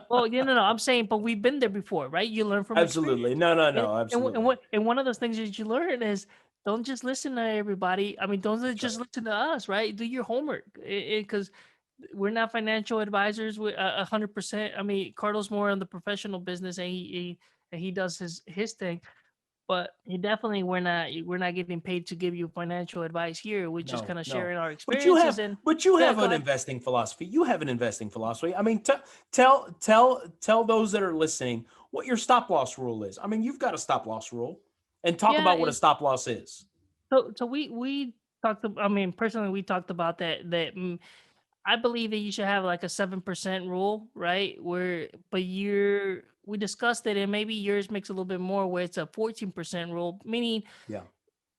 Well, no. I'm saying, but we've been there before, right? You learn from experience. Absolutely. No, no, And no, what absolutely. and one of those things that you learn is don't just listen to everybody. I mean, don't That's just right. listen to us, right? Do your homework, because we're not financial advisors. We 100%. I mean, Carlos more on the professional business, and he does his thing. But he definitely we're not getting paid to give you financial advice here. We're just No, kind of no. sharing our But you experiences. have And but you yeah, have go an ahead. investing philosophy. You have an investing philosophy. I mean, tell those that are listening what your stop loss rule is. I mean, you've got a stop loss rule, and talk Yeah, about what a stop loss is. so we talked. I mean, personally, we talked about that. I believe that you should have like a 7% rule, right? But we discussed it, and maybe yours makes a little bit more, where it's a 14% rule, meaning Yeah,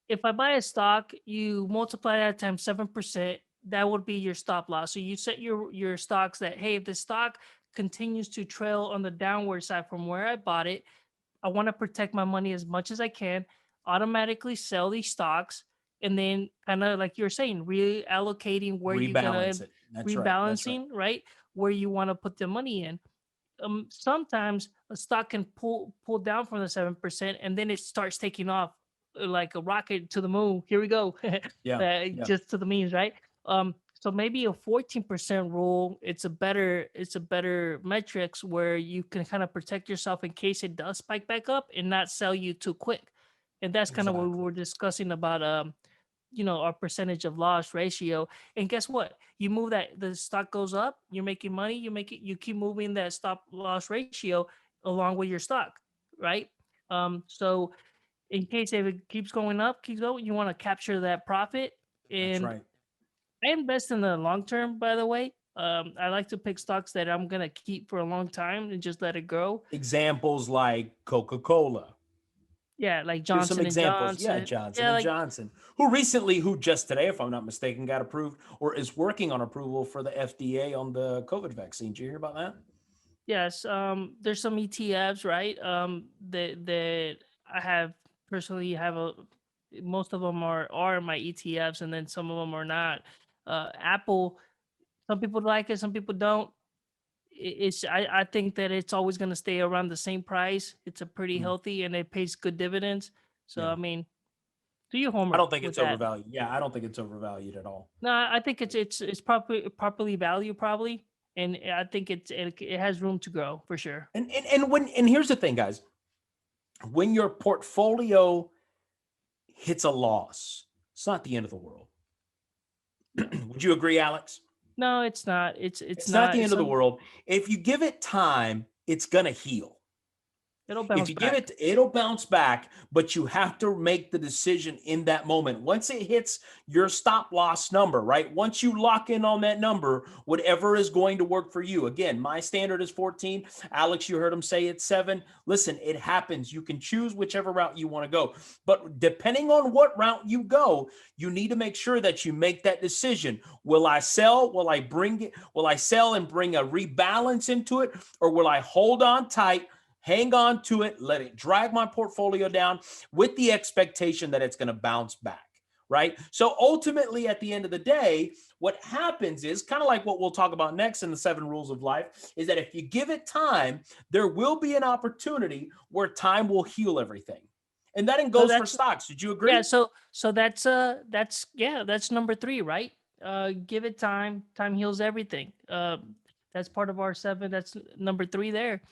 if I buy a stock, you multiply that times 7%, that would be your stop loss. So you set your stocks that, hey, if the stock continues to trail on the downward side from where I bought it, I want to protect my money as much as I can, automatically sell these stocks, and then kind of like you're saying, reallocating where you're gonna rebalance it. That's right. That's right. rebalancing, right? Where you want to put the money in. Sometimes a stock can pull down from the 7%, and then it starts taking off like a rocket to the moon. Here we go, Yeah, yeah. just to the means, right? So maybe a 14% rule. It's a better metrics where you can kind of protect yourself in case it does spike back up and not sell you too quick. And that's kind of what we Exactly. were discussing about our percentage of loss ratio. And guess what? You move that the stock goes up, you're making money, you keep moving that stop loss ratio along with your stock, right? So in case if it keeps going up, keeps going, you want to capture that profit. That's And right. I invest in the long term, by the way. I like to pick stocks that I'm gonna keep for a long time and just let it grow. Examples like Coca-Cola. Yeah, like Here's some Johnson and examples. Yeah, Johnson. Johnson Yeah, and like Johnson, who just today, if I'm not mistaken, got approved or is working on approval for the FDA on the COVID vaccine. Did you hear about that? yes, there's some ETFs, right? That I have personally have a most of them are my ETFs, and then some of them are not. Apple, some people like it, some people don't. I think that it's always going to stay around the same price. It's a pretty Mm, healthy, and it pays good dividends. So yeah. I mean, do your I homework don't think with it's that. overvalued. Yeah, I don't think it's overvalued at all. No, I think it's properly valued probably, and I think it has room to grow for sure. And here's the thing, guys. When your portfolio hits a loss, it's not the end of the world. No. Would you agree, Alex? No, it's not. It's It's not not. the It's end of the some. world. If you give it time, it's gonna heal. It'll If bounce you give back. it, it'll bounce back, but you have to make the decision in that moment. Once it hits your stop loss number, right? Once you lock in on that number, whatever is going to work for you. Again, my standard is 14. Alex, you heard him say it's 7. Listen, it happens. You can choose whichever route you want to go. But depending on what route you go, you need to make sure that you make that decision. Will I sell? Will I bring it? Will I sell and bring a rebalance into it? Or will I hold on tight, hang on to it, let it drag my portfolio down with the expectation that it's going to bounce back, right? So ultimately, at the end of the day, what happens is kind of like what we'll talk about next in the 7 rules of life is that if you give it time, there will be an opportunity where time will heal everything. And that So goes for that's stocks. Did you yeah. agree? So that's number 3, right? Give it time. Time heals everything. That's part of our 7. That's number 3 there.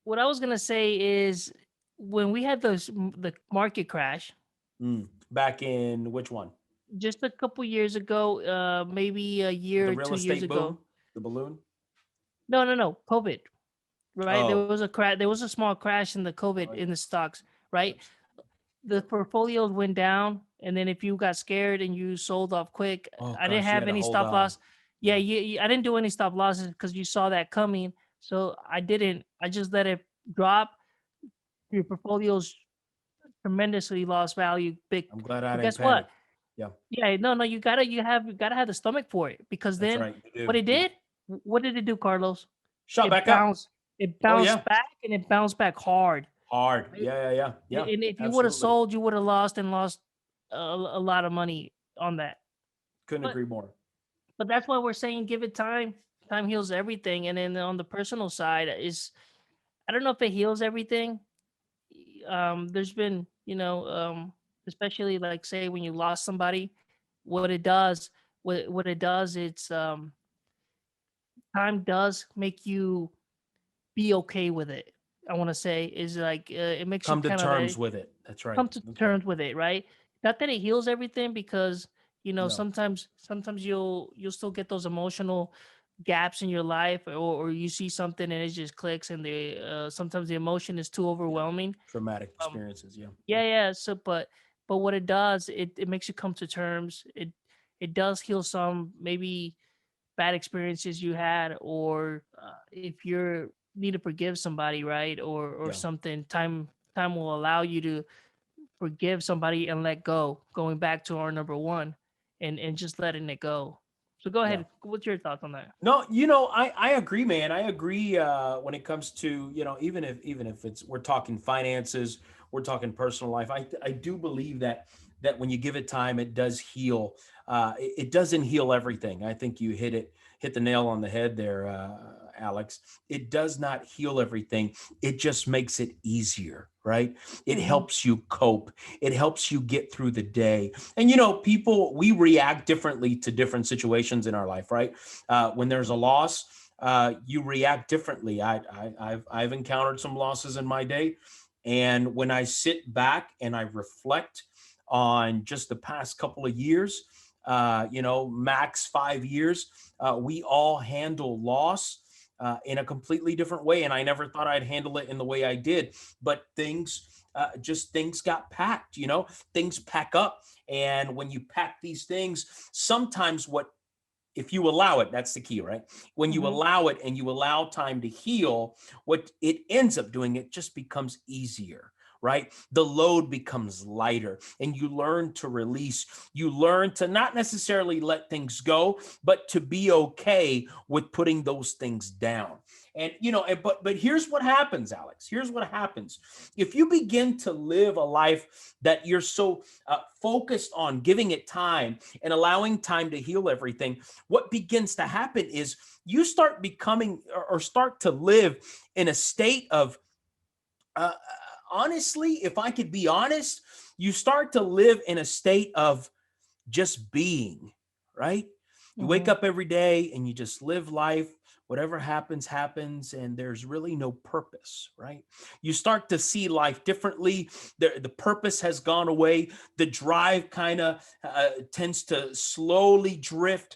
What I was gonna say is when we had the market crash Back in which one? just a couple years ago, maybe a year The or real 2 years estate ago. boom, the balloon? No, COVID, right? There Oh, was a crash. There was a small crash in the COVID oh in the yeah. stocks, right? That's, The portfolios went down, and then if you got scared and you sold off quick, oh I didn't gosh, you have had to any hold stop on. loss. Yeah, Yeah. I didn't do any stop losses because you saw that coming. So I didn't. I just let it drop. Your portfolios tremendously lost value, big. I'm glad I But didn't guess what? panic. Yeah. Yeah, no, you gotta have the stomach for it, because That's then right. You what do. it You do. did, what did it do, Carlos? Shot It back up. bounced. It Oh bounced yeah. back, and it bounced back hard. Hard. Right? Yeah, yeah, yeah. Yeah. And if you would have Absolutely. sold, you would have lost a lot of money on that. Couldn't But agree more. but that's why we're saying give it time. time heals everything. And then on the personal side is, I don't know if it heals everything. There's been, especially like say when you lost somebody, what it does, what it does, it's time does make you be okay with it. I want to say is like it makes you Come to kind of terms with it. That's right. come to Okay. terms with it, right? Not that it heals everything, because No. sometimes you'll still get those emotional gaps in your life, or you see something and it just clicks, and the sometimes the emotion is too Yeah. overwhelming. Traumatic Um, experiences. Yeah. yeah, yeah. So, but what it does, it makes you come to terms. It does heal some maybe bad experiences you had, or if you're need to forgive somebody, right, or Yeah. something. Time will allow you to forgive somebody and let go, going back to our number one, and just letting it go. So go Yeah. ahead, what's your thoughts on that? No, I agree, man. I agree when it comes to, even if it's we're talking finances, we're talking personal life. I do believe that when you give it time, it does heal. It doesn't heal everything. I think you hit the nail on the head there, Alex. It does not heal everything. It just makes it easier, right? It Mm-hmm. helps you cope. It helps you get through the day. And people, we react differently to different situations in our life, right? When there's a loss, you react differently. I've encountered some losses in my day, and when I sit back and I reflect on just the past couple of years, max 5 years, we all handle loss in a completely different way, and I never thought I'd handle it in the way I did. But things got packed. Things pack up, and when you pack these things, sometimes what if you allow it, that's the key, right? When you Mm-hmm. allow it and you allow time to heal, what it ends up doing, it just becomes easier, right? The load becomes lighter, and you learn to release. You learn to not necessarily let things go, but to be okay with putting those things down. And but here's what happens, Alex. Here's what happens. If you begin to live a life that you're so focused on giving it time and allowing time to heal everything, what begins to happen is you start becoming or start to live in a state of, uh, honestly, if I could be honest, you start to live in a state of just being, right? You wake Mm-hmm. up every day and you just live life. Whatever happens, happens, and there's really no purpose, right? You start to see life differently. The purpose has gone away. The drive kind of tends to slowly drift.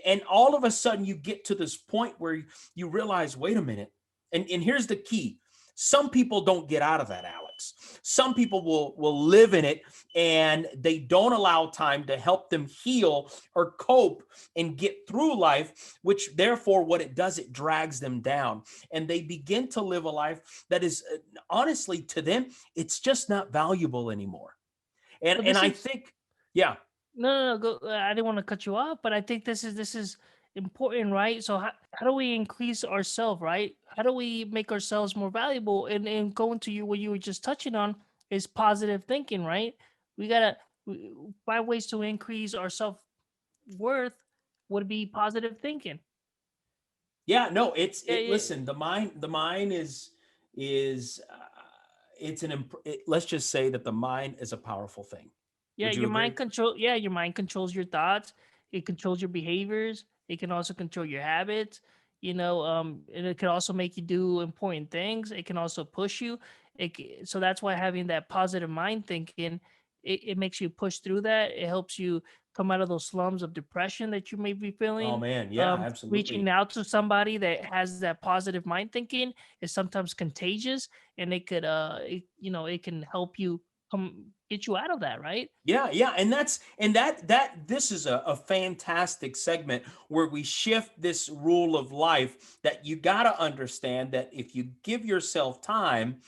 And all of a sudden, you get to this point where you realize, wait a minute. And here's the key. Some people don't get out of that, Alex. Some people will live in it, and they don't allow time to help them heal or cope and get through life, which therefore what it does, it drags them down, and they begin to live a life that is, honestly, to them, it's just not valuable anymore. and So and this I is think, yeah. no, no, no. Go, I didn't want to cut you off, but I think this is important, right? So how do we increase ourselves, right? How do we make ourselves more valuable? And going to you, what you were just touching on is positive thinking, right? We gotta find ways to increase our self worth. Would be positive thinking. Yeah, no, it's Yeah, it. yeah, Listen, the mind is it's let's just say that the mind is a powerful thing. yeah. Would you Your agree? mind control. Yeah, your mind controls your thoughts. It controls your behaviors. It can also control your habits. And it can also make you do important things. It can also push you. So that's why having that positive mind thinking, it makes you push through that. It helps you come out of those slums of depression that you may be Oh feeling. man, yeah, Reaching absolutely. out to somebody that has that positive mind thinking is sometimes contagious, and it can help you come get you out of that, right? Yeah, yeah, and this is a fantastic segment where we shift this rule of life that you got to understand that if you give yourself time,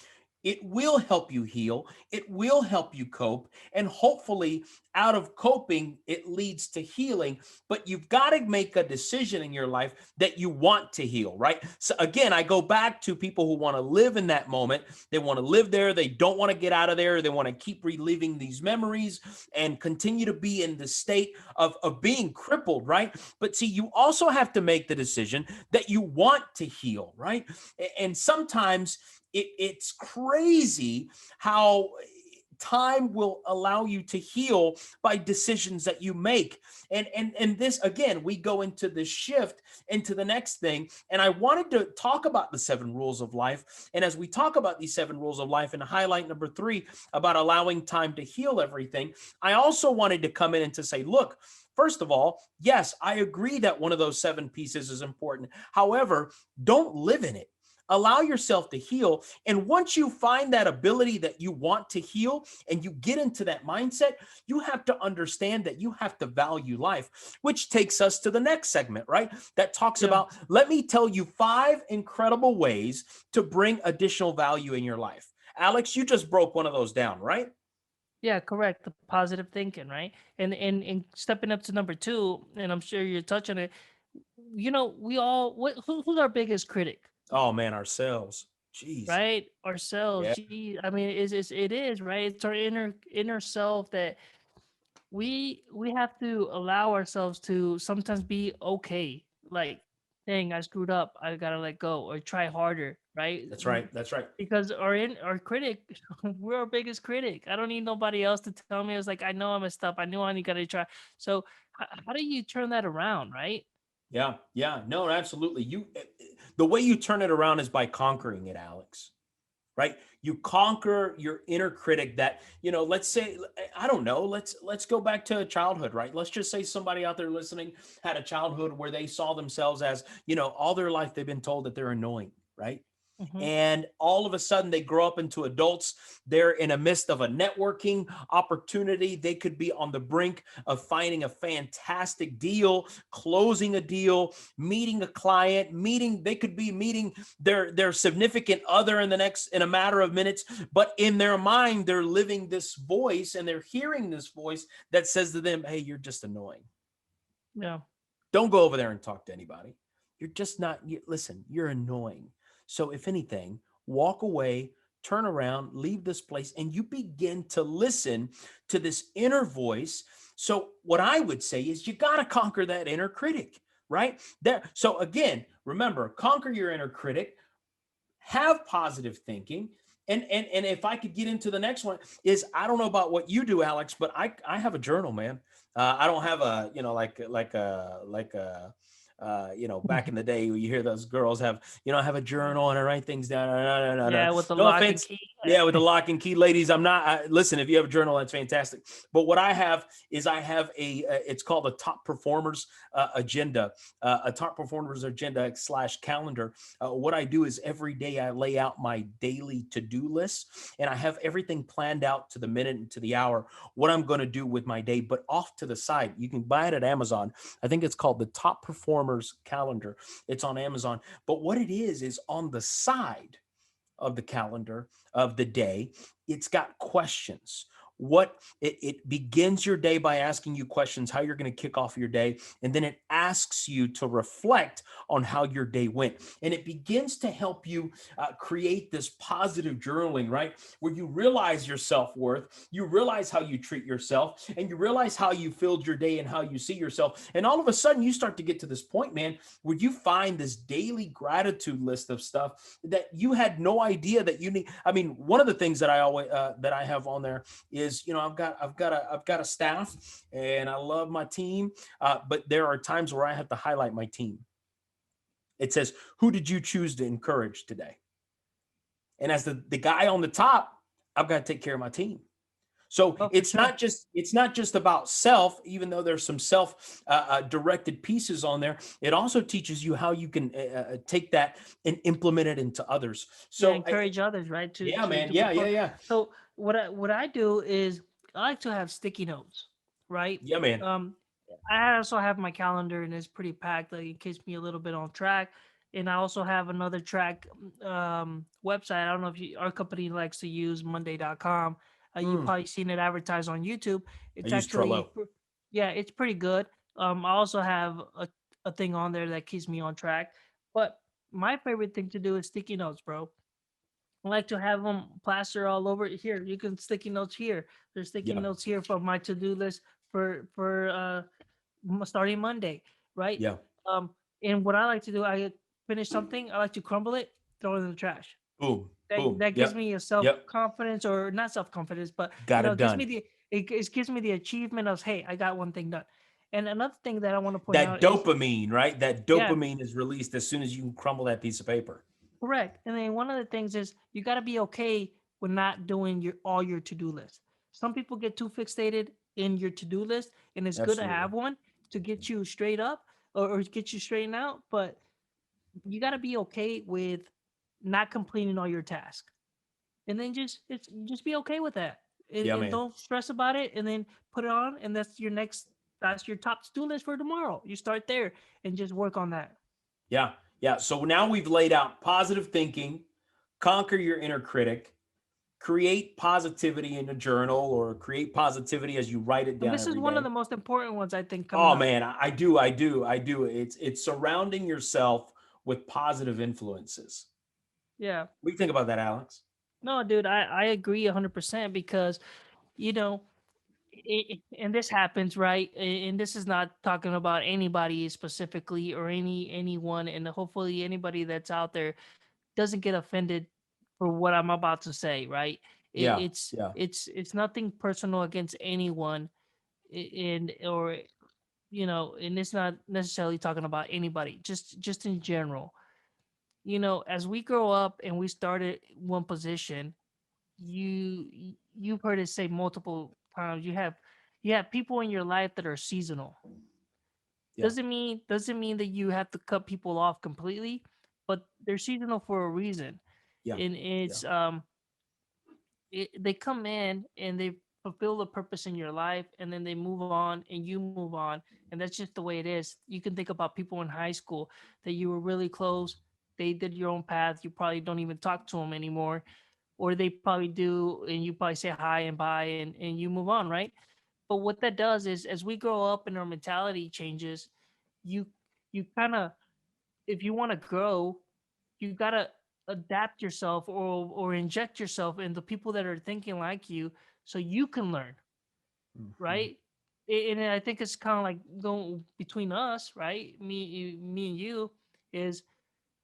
It will help you heal. It will help you cope. And hopefully, out of coping, it leads to healing. But you've got to make a decision in your life that you want to heal, right? So, again, I go back to people who want to live in that moment. They want to live there. They don't want to get out of there. They want to keep reliving these memories and continue to be in the state of being crippled, right? But see, you also have to make the decision that you want to heal, right? And sometimes it's crazy how time will allow you to heal by decisions that you make. And this, again, we go into the shift into the next thing. And I wanted to talk about the 7 rules of life. And as we talk about these 7 rules of life and highlight number 3 about allowing time to heal everything, I also wanted to come in and to say, look, first of all, yes, I agree that one of those 7 pieces is important. However, don't live in it. Allow yourself to heal. And once you find that ability that you want to heal and you get into that mindset, you have to understand that you have to value life, which takes us to the next segment, right? That talks Yeah. about, let me tell you 5 incredible ways to bring additional value in your life. Alex, you just broke one of those down, right? Yeah, correct. The positive thinking, right? And stepping up to number 2, and I'm sure you're touching it. We all who's our biggest critic, Oh man, ourselves. Jeez. right? Ourselves. Yeah, Gee, I mean, it is, right? It's our inner self that we have to allow ourselves to sometimes be okay. Like, dang, I screwed up. I gotta let go or try harder, right? that's right. That's right. Because our critic, we're our biggest critic. I don't need nobody else to tell me. It's like, I know I messed up. I know I gotta try. So how do you turn that around, right? Yeah, yeah. No, absolutely. The way you turn it around is by conquering it, Alex. Right? You conquer your inner critic that, let's say, I don't know, let's go back to childhood, right? Let's just say somebody out there listening had a childhood where they saw themselves as, all their life they've been told that they're annoying, right? Hmm. And all of a sudden they grow up into adults. They're in a midst of a networking opportunity. They could be on the brink of finding a fantastic deal, closing a deal, meeting a client, they could be meeting their significant other in a matter of minutes. But in their mind, they're living this voice and they're hearing this voice that says to them, hey, you're just annoying. Yeah. Don't go over there and talk to anybody. You're just not, listen, you're annoying. So, if anything, walk away, turn around, leave this place, and you begin to listen to this inner voice. So, what I would say is you got to conquer that inner critic, right? There. So, again, remember, conquer your inner critic, have positive thinking. And if I could get into the next one is, I don't know about what you do, Alex, but I have a journal, man. I don't have a, back in the day you hear those girls have a journal and I write things down. No, no, no, no. Yeah, with the No lock and offense. key. Yeah, with the lock and key, ladies. Listen, if you have a journal, that's fantastic. But what I have is it's called a top performers agenda, a top performers agenda / calendar. What I do is every day I lay out my daily to-do list and I have everything planned out to the minute and to the hour, what I'm going to do with my day. But off to the side, you can buy it at Amazon. I think it's called the Top Performers Calendar. It's on Amazon. But what it is on the side of the calendar of the day, it's got questions. It begins your day by asking you questions, how you're going to kick off your day. And then it asks you to reflect on how your day went. And it begins to help you create this positive journaling, right? Where you realize your self-worth, you realize how you treat yourself, and you realize how you filled your day and how you see yourself. And all of a sudden you start to get to this point, man, where you find this daily gratitude list of stuff that you had no idea that you need. I mean, one of the things that I always that I have on there is, I've got a staff and I love my team, but there are times where I have to highlight my team. It says, who did you choose to encourage today? And as the guy on the top, I've got to take care of my team. So Oh, for it's sure. not just about self, even though there's some self directed pieces on there. It also teaches you how you can take that and implement it into others. Yeah, So encourage others, right? To yeah, man, to yeah, yeah, perform. yeah, So what I do is I like to have sticky notes, right? yeah, man. Um, I also have my calendar and it's pretty packed. Like, it keeps me a little bit on track. And I also have another track website. I don't know if our company likes to use Monday.com. You've Mm, probably seen it advertised on YouTube. I It's use actually, Trello. yeah, it's pretty good. I also have a thing on there that keeps me on track. But my favorite thing to do is sticky notes, bro. I like to have them plaster all over here. You can sticky notes here. There's sticky Yeah, notes here for my to-do list for starting Monday, right? yeah. Um, and what I like to do, I finish something, I like to crumble it, throw it in the trash. Boom, boom. That gives Yep, me a self yep. confidence, or not self confidence, but Got it gives me done. it gives me the achievement of, hey, I got one thing done. And another thing that I want to point That out is, dopamine, right? That yeah, dopamine is released as soon as you crumble that piece of paper. correct. And then one of the things is you got to be okay with not doing your to-do list. Some people get too fixated in your to-do list, and it's good to Absolutely. have one to get you straight up, or get you straightened out, but you got to be okay with not completing all your tasks. And then just be okay with that. Yeah, And man. don't stress about it, and then put it on, and that's your top to-do list for tomorrow. You start there and just work on that. Yeah, yeah. So now we've laid out positive thinking, conquer your inner critic, create positivity in a journal, or create positivity as you write it And down this is every one of day. the most important ones, I think, coming Oh up. man, I do. It's surrounding yourself with positive influences. Yeah. What do you think about that, Alex? No, dude, I agree 100%, because, you know, and this happens, right? And this is not talking about anybody specifically, or anyone, and hopefully anybody that's out there doesn't get offended for what I'm about to say, right? Yeah, yeah, It's nothing personal against anyone, and or and it's not necessarily talking about anybody, just in general. As we grow up and we start at one position, you've heard it say multiple times, you have people in your life that are seasonal. yeah, Doesn't mean that you have to cut people off completely, but they're seasonal for a reason. yeah, And yeah, they come in and they fulfill the purpose in your life, and then they move on and you move on. And that's just the way it is. You can think about people in high school that you were really close, they did your own path, you probably don't even talk to them anymore, or they probably do, and you probably say hi and bye, and you move on, right? But what that does is, as we grow up and our mentality changes, you you kind of, if you want to grow, you gotta adapt yourself, or inject yourself into people that are thinking like you, so you can learn, mhm, right? And I think it's kind of like going between us, right? Me and you, is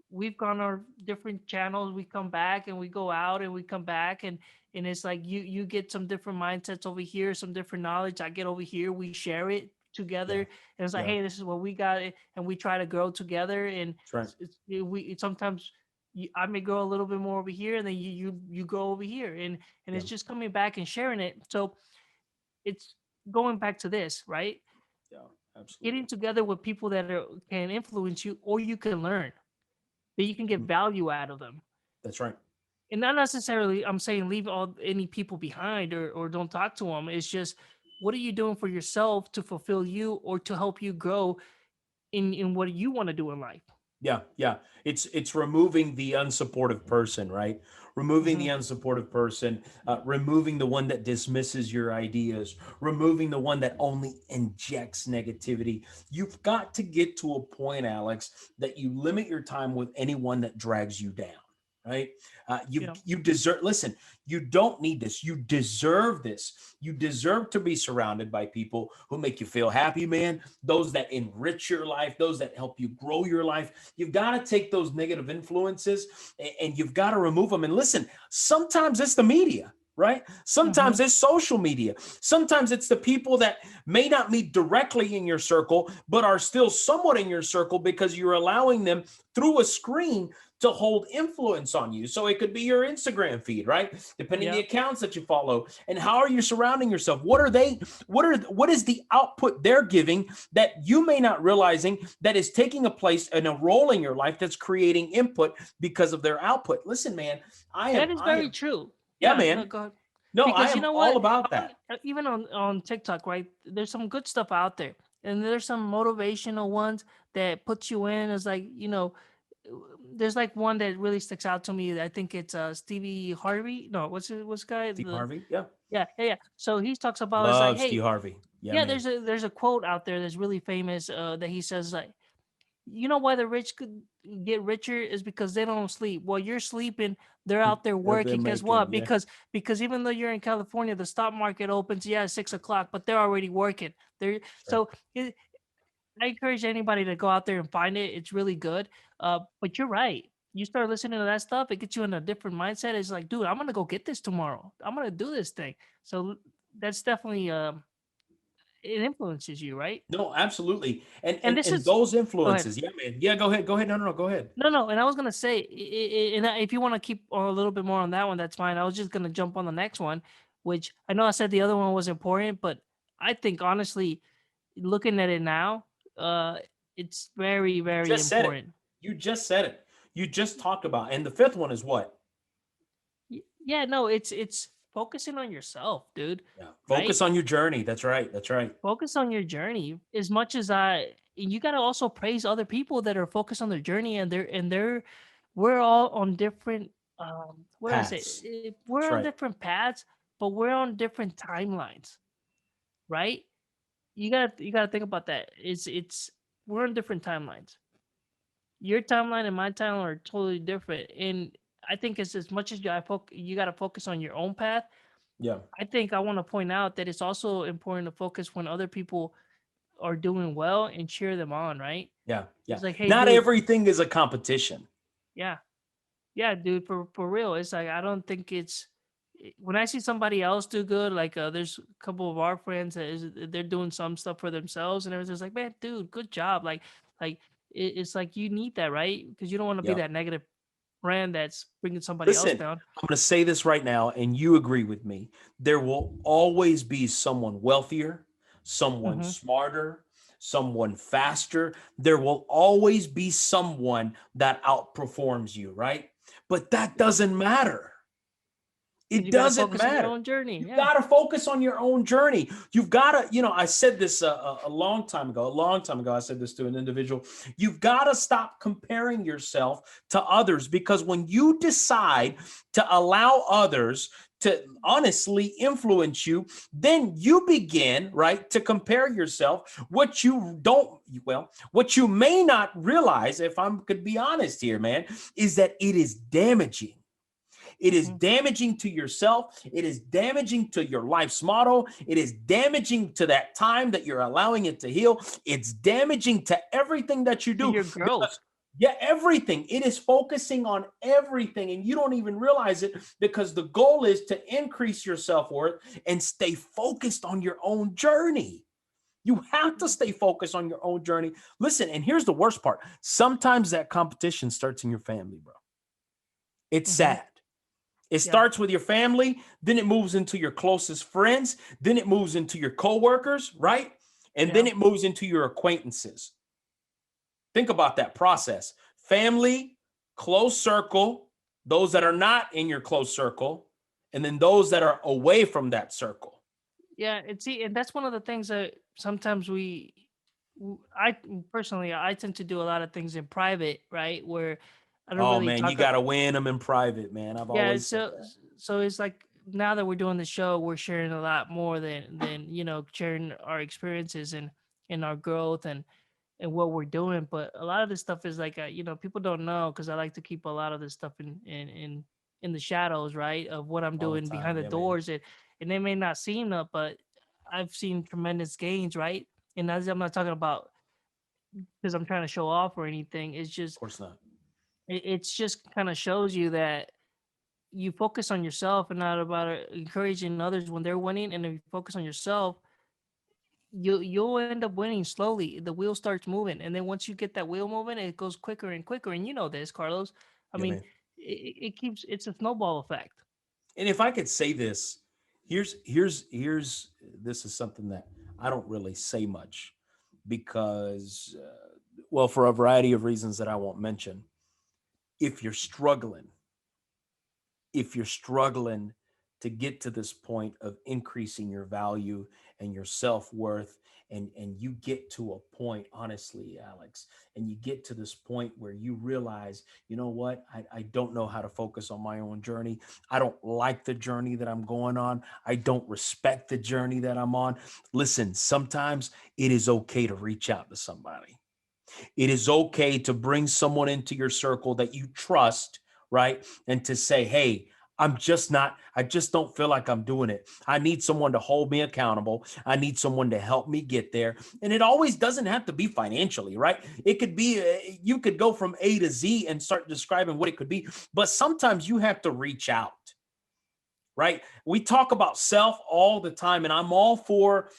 we've gone our different channels. We come back and we go out and we come back, and it's like you get some different mindsets over here, some different knowledge. I get over here. We share it together, yeah, and it's like, yeah. hey, this is what we got, and we try to grow together. And That's right. sometimes I may grow a little bit more over here, and then you grow over here, and Yeah, it's just coming back and sharing it. So it's going back to this, right? yeah, absolutely. Getting together with people that can influence you, or you can learn, that you can get Mm, value out of them. that's right. And not necessarily I'm saying leave all any people behind, or don't talk to them. It's just, what are you doing for yourself to fulfill you, or to help you grow in what you want to do in life? Yeah, yeah. It's removing the unsupportive person, right? Removing the Hmm. unsupportive person, removing the one that dismisses your ideas, removing the one that only injects negativity. You've got to get to a point, Alex, that you limit your time with anyone that drags you down. Right? You Yeah. you deserve. Listen, you don't need this. You deserve this. You deserve to be surrounded by people who make you feel happy, man. Those that enrich your life, those that help you grow your life. You've got to take those negative influences and you've got to remove them. And listen, sometimes it's the media, right? Hmm. Sometimes it's social media. Sometimes it's the people that may not meet directly in your circle, but are still somewhat in your circle because you're allowing them through a screen to hold influence on you. So it could be your Instagram feed, right? Depending the Yeah. accounts that you follow. And how are you surrounding yourself? What is the output they're giving that you may not realizing that is taking a place and a role in your life that's creating input because of their output? Listen, man, That is I very am, true. yeah, Yeah, no, man. go ahead. No, I Because you am know all what, about that. even on TikTok, right? There's some good stuff out there, and there's some motivational ones that puts you in as, like, there's like one that really sticks out to me. I think it's Stevie Harvey. No, what's the guy? Steve Harvey. Yeah. Yeah. So he talks about, it's like, Love Steve hey, Harvey. Yeah, yeah, man. there's a quote out there that's really famous, that he says, like, you know why the rich could get richer is because they don't sleep. While you're sleeping, they're out there They're working. Guess making, what? yeah. Because even though you're in California, the stock market opens, yeah, at 6 o'clock, but they're already working. They're Right. so I encourage anybody to go out there and find it. It's really good. But you're right. You start listening to that stuff, it gets you in a different mindset. It's like, dude, I'm gonna go get this tomorrow. I'm gonna do this thing. So that's definitely it influences you, right? No, absolutely. And And and this and is those go ahead. influences, yeah, man. Yeah, go ahead. Go ahead. No, no, no, go ahead. No, and I was gonna say, if you want to keep a little bit more on that one, that's fine. I was just gonna jump on the next one, which I know I said the other one was important, but I think honestly, looking at it now, uh, it's very, You very just said it. important. You just said it. You just talked about. And the fifth one is what? Yeah, no, it's focusing on yourself, dude. Yeah. Right? Focus on your journey. That's right. That's right. Focus on your journey as much as you got to also praise other people that are focused on their journey, and we're all on different, what do I say? Paths. We're That's on right. different paths, but we're on different timelines, right? You got to think about that. It's we're on different timelines. Your timeline and my timeline are totally different, and I think it's as much as you got to focus on your own path. Yeah. I think I want to point out that it's also important to focus when other people are doing well and cheer them on, right? Yeah. Yeah. It's like, hey, Not dude, everything is a competition. yeah, yeah, dude, for real. It's like I don't think when I see somebody else do good, like there's a couple of our friends they're doing some stuff for themselves, and everyone's like, man, dude, good job. Like it's like you need that, right? Because you don't want to be Yeah. that negative friend that's bringing somebody else Listen, down. I'm going to say this right now, and you agree with me. There will always be someone wealthier, someone Hmm. smarter, someone faster. There will always be someone that outperforms you, right? But that doesn't matter. Because It you got to doesn't focus on your matter. own journey. You Yeah. got to focus on your own journey. You've got to, I said this a long time ago. A long time ago, I said this to an individual. You've got to stop comparing yourself to others, because when you decide to allow others to honestly influence you, then you begin, right, to compare yourself. What you may not realize, if I could be honest here, man, is that it is damaging. It is Hmm. damaging to yourself. It is damaging to your life's motto. It is damaging to that time that you're allowing it to heal. It's damaging to everything that you To do. your Because, growth. yeah, everything. It is focusing on everything, and you don't even realize it, because the goal is to increase your self-worth and stay focused on your own journey. You have to stay focused on your own journey. Listen, and here's the worst part. Sometimes that competition starts in your family, bro. It's Hmm. sad. It Yeah. starts with your family, then it moves into your closest friends, then it moves into your coworkers, right? And then Yeah. it moves into your acquaintances. Think about that process. Family, close circle, those that are not in your close circle, and then those that are away from that circle. Yeah, and that's one of the things that sometimes I personally, I tend to do a lot of things in private, right? Where I don't Oh really man, you talk. got to win them in private, man. I've Yeah, always said that. so it's like now that we're doing the show, we're sharing a lot more than sharing our experiences and our growth and what we're doing. But a lot of this stuff is like people don't know, because I like to keep a lot of this stuff in the shadows, right? Of what I'm All the doing time. behind the Yeah, man. doors, and they may not seem it, but I've seen tremendous gains, right? And as I'm not talking about because I'm trying to show off or anything. It's Of just course not. it's just kind of shows you that you focus on yourself and not about encouraging others when they're winning. And if you focus on yourself, you'll end up winning slowly. The wheel starts moving, and then once you get that wheel moving, it goes quicker and quicker. And you know this, Carlos. I Yeah, mean, man. it's a snowball effect. And if I could say this, here's this is something that I don't really say much, because well, for a variety of reasons that I won't mention. If you're struggling, if you're struggling to get to this point of increasing your value and your self-worth and you get to a point, honestly, Alex, and you get to this point where you realize, you know what, I don't know how to focus on my own journey. I don't like the journey that I'm going on. I don't respect the journey that I'm on. Listen, sometimes it is okay to reach out to somebody. It is okay to bring someone into your circle that you trust, right? And to say, hey, I just don't feel like I'm doing it. I need someone to hold me accountable. I need someone to help me get there. And it always doesn't have to be financially, right? It could be, you could go from A to Z and start describing what it could be. But sometimes you have to reach out, right? We talk about self all the time, and I'm all for,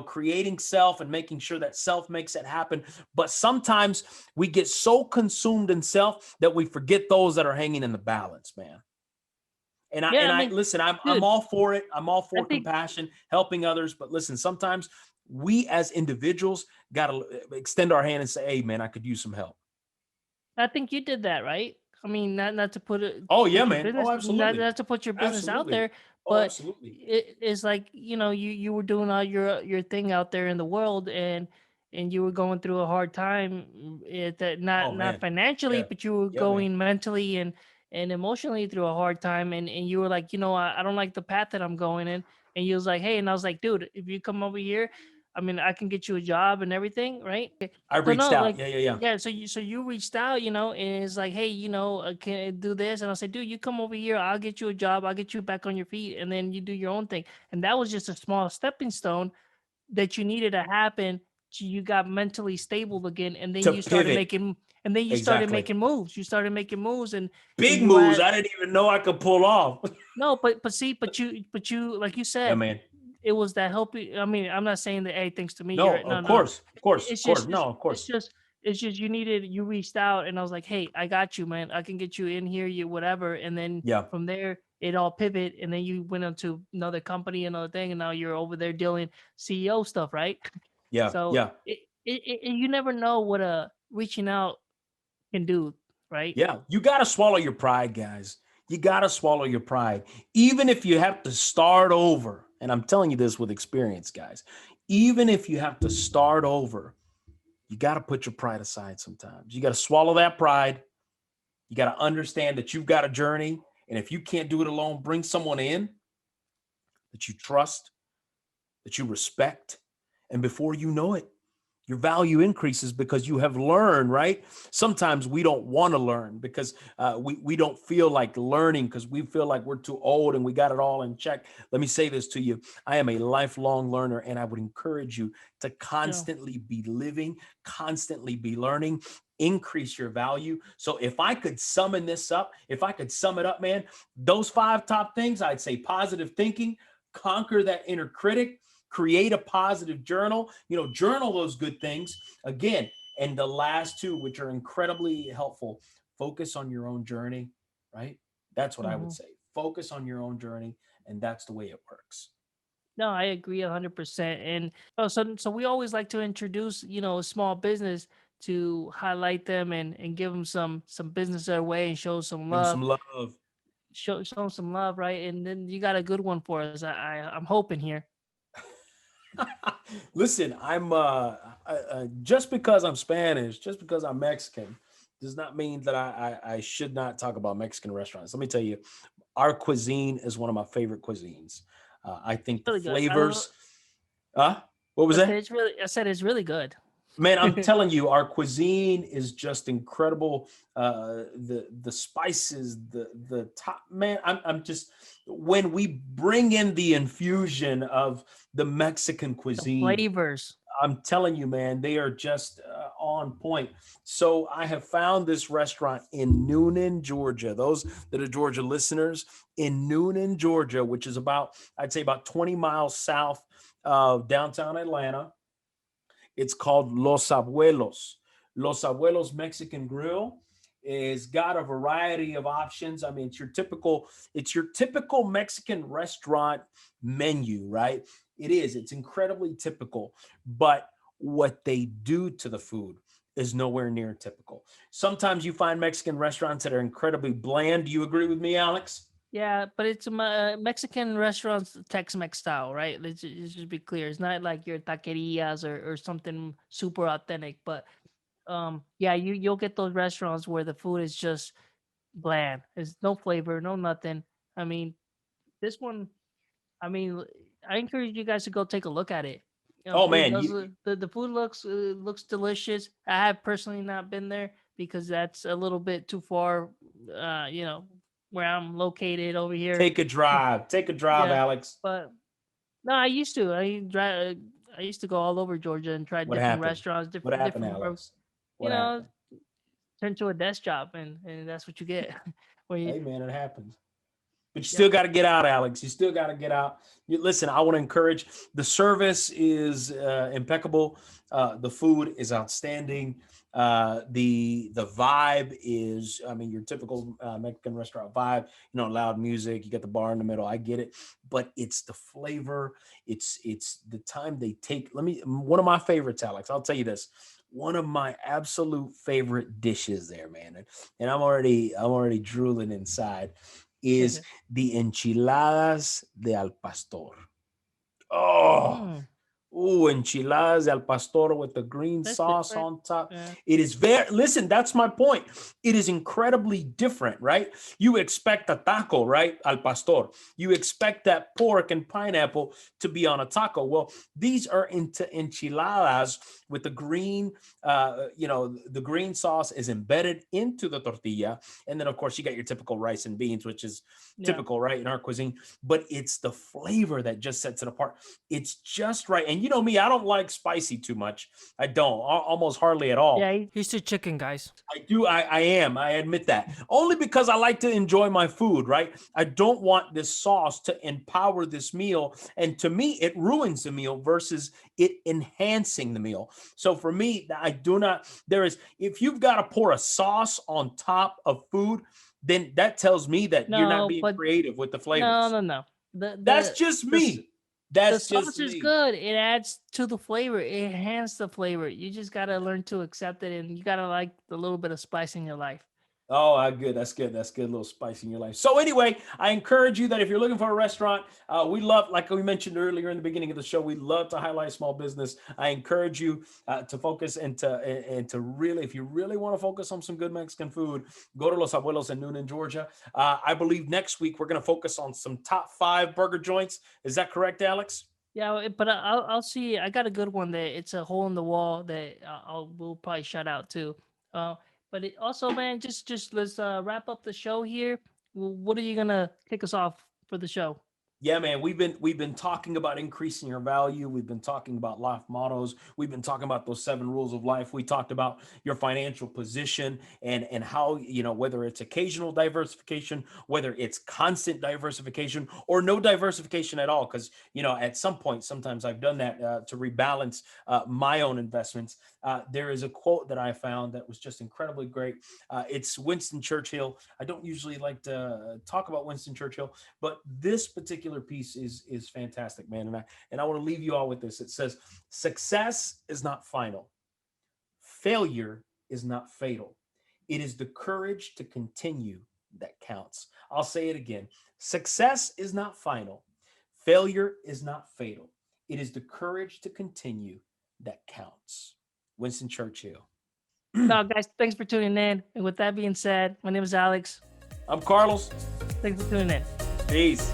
creating self and making sure that self makes it happen. But sometimes we get so consumed in self that we forget those that are hanging in the balance, man. And I Yeah, and I I mean, listen, I'm dude, all for it. I'm all I for think compassion, helping others. But listen, sometimes we as individuals got to extend our hand and say, hey, man, I could use some help. I think you did that, right? I mean, not to Oh, yeah, put your man. Oh, business, absolutely. not to put your business out Absolutely. there, Oh, but absolutely. it's like, you were doing all your thing out there in the world, and you were going through a hard time, that Oh, not man. financially, Yeah. but you were Yeah, man. going mentally and emotionally through a hard time, and you were like, I don't like the path that I'm going in, and you was like, hey, and I was like, dude, if you come over here, I mean, I can get you a job and everything, right? I So reached no, out. like, Yeah, yeah, yeah. yeah. So you reached out, and it's like, hey, can I do this? And I said, dude, you come over here. I'll get you a job. I'll get you back on your feet, and then you do your own thing. And that was just a small stepping stone that you needed to happen. You got mentally stable again, and then To you started pivot. making, and then you started Exactly. making moves. You started making moves, and Big you moves had I didn't even know I could pull off. no, but see, but you, like you Yeah, said, man. it was that helping. I mean, I'm not saying that, hey, thanks to me, No, you're no, of no, no. course. Of course. Of It's course. just No, it's, of it's course. just it's just you reached out, and I was like, hey, I got you, man. I can get you in here, you whatever, and then Yeah. from there it all pivot, and then you went into another company, another thing, and now you're over there dealing CEO stuff, right? Yeah. So Yeah. you never know what a reaching out can do, right? Yeah. You got to swallow your pride, guys. You got to swallow your pride. Even if you have to start over, and I'm telling you this with experience, guys, even if you have to start over, you got to put your pride aside sometimes. You got to swallow that pride. You got to understand that you've got a journey. And if you can't do it alone, bring someone in that you trust, that you respect. And before you know it, your value increases because you have learned, right? Sometimes we don't want to learn because we don't feel like learning because we feel like we're too old and we got it all in check. Let me say this to you. I am a lifelong learner, and I would encourage you to Yeah. constantly be living, constantly be learning, increase your value. So if I could summon this up, if I could sum it up, man, those 5 top things, I'd say positive thinking, conquer that inner critic, create a positive journal, journal those good things again. And the last 2, which are incredibly helpful, focus on your own journey, right? That's what I would Hmm. say. Focus on your own journey. And that's the way it works. No, I agree 100%. And so we always like to introduce, a small business to highlight them and give them some business their way and Give them some love. show them some love, right? And then you got a good one for us. I'm hoping here. Listen, just because I'm Spanish, just because I'm Mexican, does not mean that I should not talk about Mexican restaurants. Let me tell you, our cuisine is one of my favorite cuisines. I think the Really good. I love. flavors. What was that? I said it's really good. Man, I'm telling you, our cuisine is just incredible. The spices, the top, man. I'm just, when we bring in the infusion of the Mexican The cuisine, flavors. I'm telling you, man, they are just on point. So I have found this restaurant in Noonan, Georgia. Those that are Georgia listeners, in Noonan, Georgia, which is I'd say about 20 miles south of downtown Atlanta. It's called Los Abuelos. Los Abuelos Mexican Grill is got a variety of options. I mean, it's your typical Mexican restaurant menu, right? It is. It's incredibly typical, but what they do to the food is nowhere near typical. Sometimes you find Mexican restaurants that are incredibly bland. Do you agree with me, Alex? Yeah, but it's Mexican restaurants, Tex-Mex style, right? Let's just be clear. It's not like your taquerias or something super authentic. But yeah, you'll get those restaurants where the food is just bland. There's no flavor, no nothing. I mean, this one, I mean, I encourage you guys to go take a look at it. Oh Food man, does the food looks delicious. I have personally not been there because that's a little bit too far. Where I'm located over here. take a drive. Take a drive, Yeah, Alex. but no, I used to. I used to go all over Georgia and try What different happened? restaurants, What happened, different bro. Alex? You What know, happened? turn to a desk job, and that's what you get. Where you, Hey man, it happens. But you yep, still got to get out, Alex. You still got to get out. Listen, I want to encourage. The service is impeccable. The food is outstanding. The vibe is, I mean, your typical Mexican restaurant vibe. You know, loud music. You got the bar in the middle. I get it, but it's the flavor. It's the time they take. One of my favorites, Alex. I'll tell you this. One of my absolute favorite dishes there, man, and I'm already drooling inside is the enchiladas de al pastor. Oh, mm, enchiladas al pastor with the green that's sauce different. on top. Yeah, It is listen, that's my point. It is incredibly different, right? You expect a taco, right? Al pastor. You expect that pork and pineapple to be on a taco. Well, these are into enchiladas with the green, the green sauce is embedded into the tortilla. And then, of course, you got your typical rice and beans, which is yeah. typical, right, in our cuisine. But it's the flavor that just sets it apart. It's just right. And you know me, I don't like spicy too much. I don't, almost hardly at all. Yeah, Here's your chicken, guys. I do. I am. I admit that. Only because I like to enjoy my food, right? I don't want this sauce to empower this meal. And to me, it ruins the meal versus it enhancing the meal. So for me, I do not, if you've got to pour a sauce on top of food, then that tells me that you're not no, being but creative with the no, flavors. no, no. The That's the just the s- me. the That's just sauce is me. good. It adds to the flavor. It enhances the flavor. You just gotta learn to accept it, and you gotta like the little bit of spice in your life. Oh, good. That's good. That's good. A little spice in your life. So anyway, I encourage you that if you're looking for a restaurant, we love, like we mentioned earlier in the beginning of the show, we love to highlight small business. I encourage you to focus and to really, if you really want to focus on some good Mexican food, go to Los Abuelos in Noonan, Georgia. I believe next week we're going to focus on some top 5 burger joints. Is that correct, Alex? Yeah, but I'll see. I got a good one that it's a hole in the wall that we'll probably shout out to. Uh, but it also, man, just let's wrap up the show here. What are you gonna kick us off for the show? Yeah, man, we've been talking about increasing your value. We've been talking about life mottos. We've been talking about those 7 rules of life. We talked about your financial position and how, whether it's occasional diversification, whether it's constant diversification or no diversification at all. Because, at some point, sometimes I've done that to rebalance my own investments. There is a quote that I found that was just incredibly great. It's Winston Churchill. I don't usually like to talk about Winston Churchill, but this particular piece is fantastic, man. And I want to leave you all with this. It says, success is not final. Failure is not fatal. It is the courage to continue that counts. I'll say it again. Success is not final. Failure is not fatal. It is the courage to continue that counts. Winston Churchill. No, guys, thanks for tuning in. And with that being said, my name is Alex. I'm Carlos. Thanks for tuning in. Peace.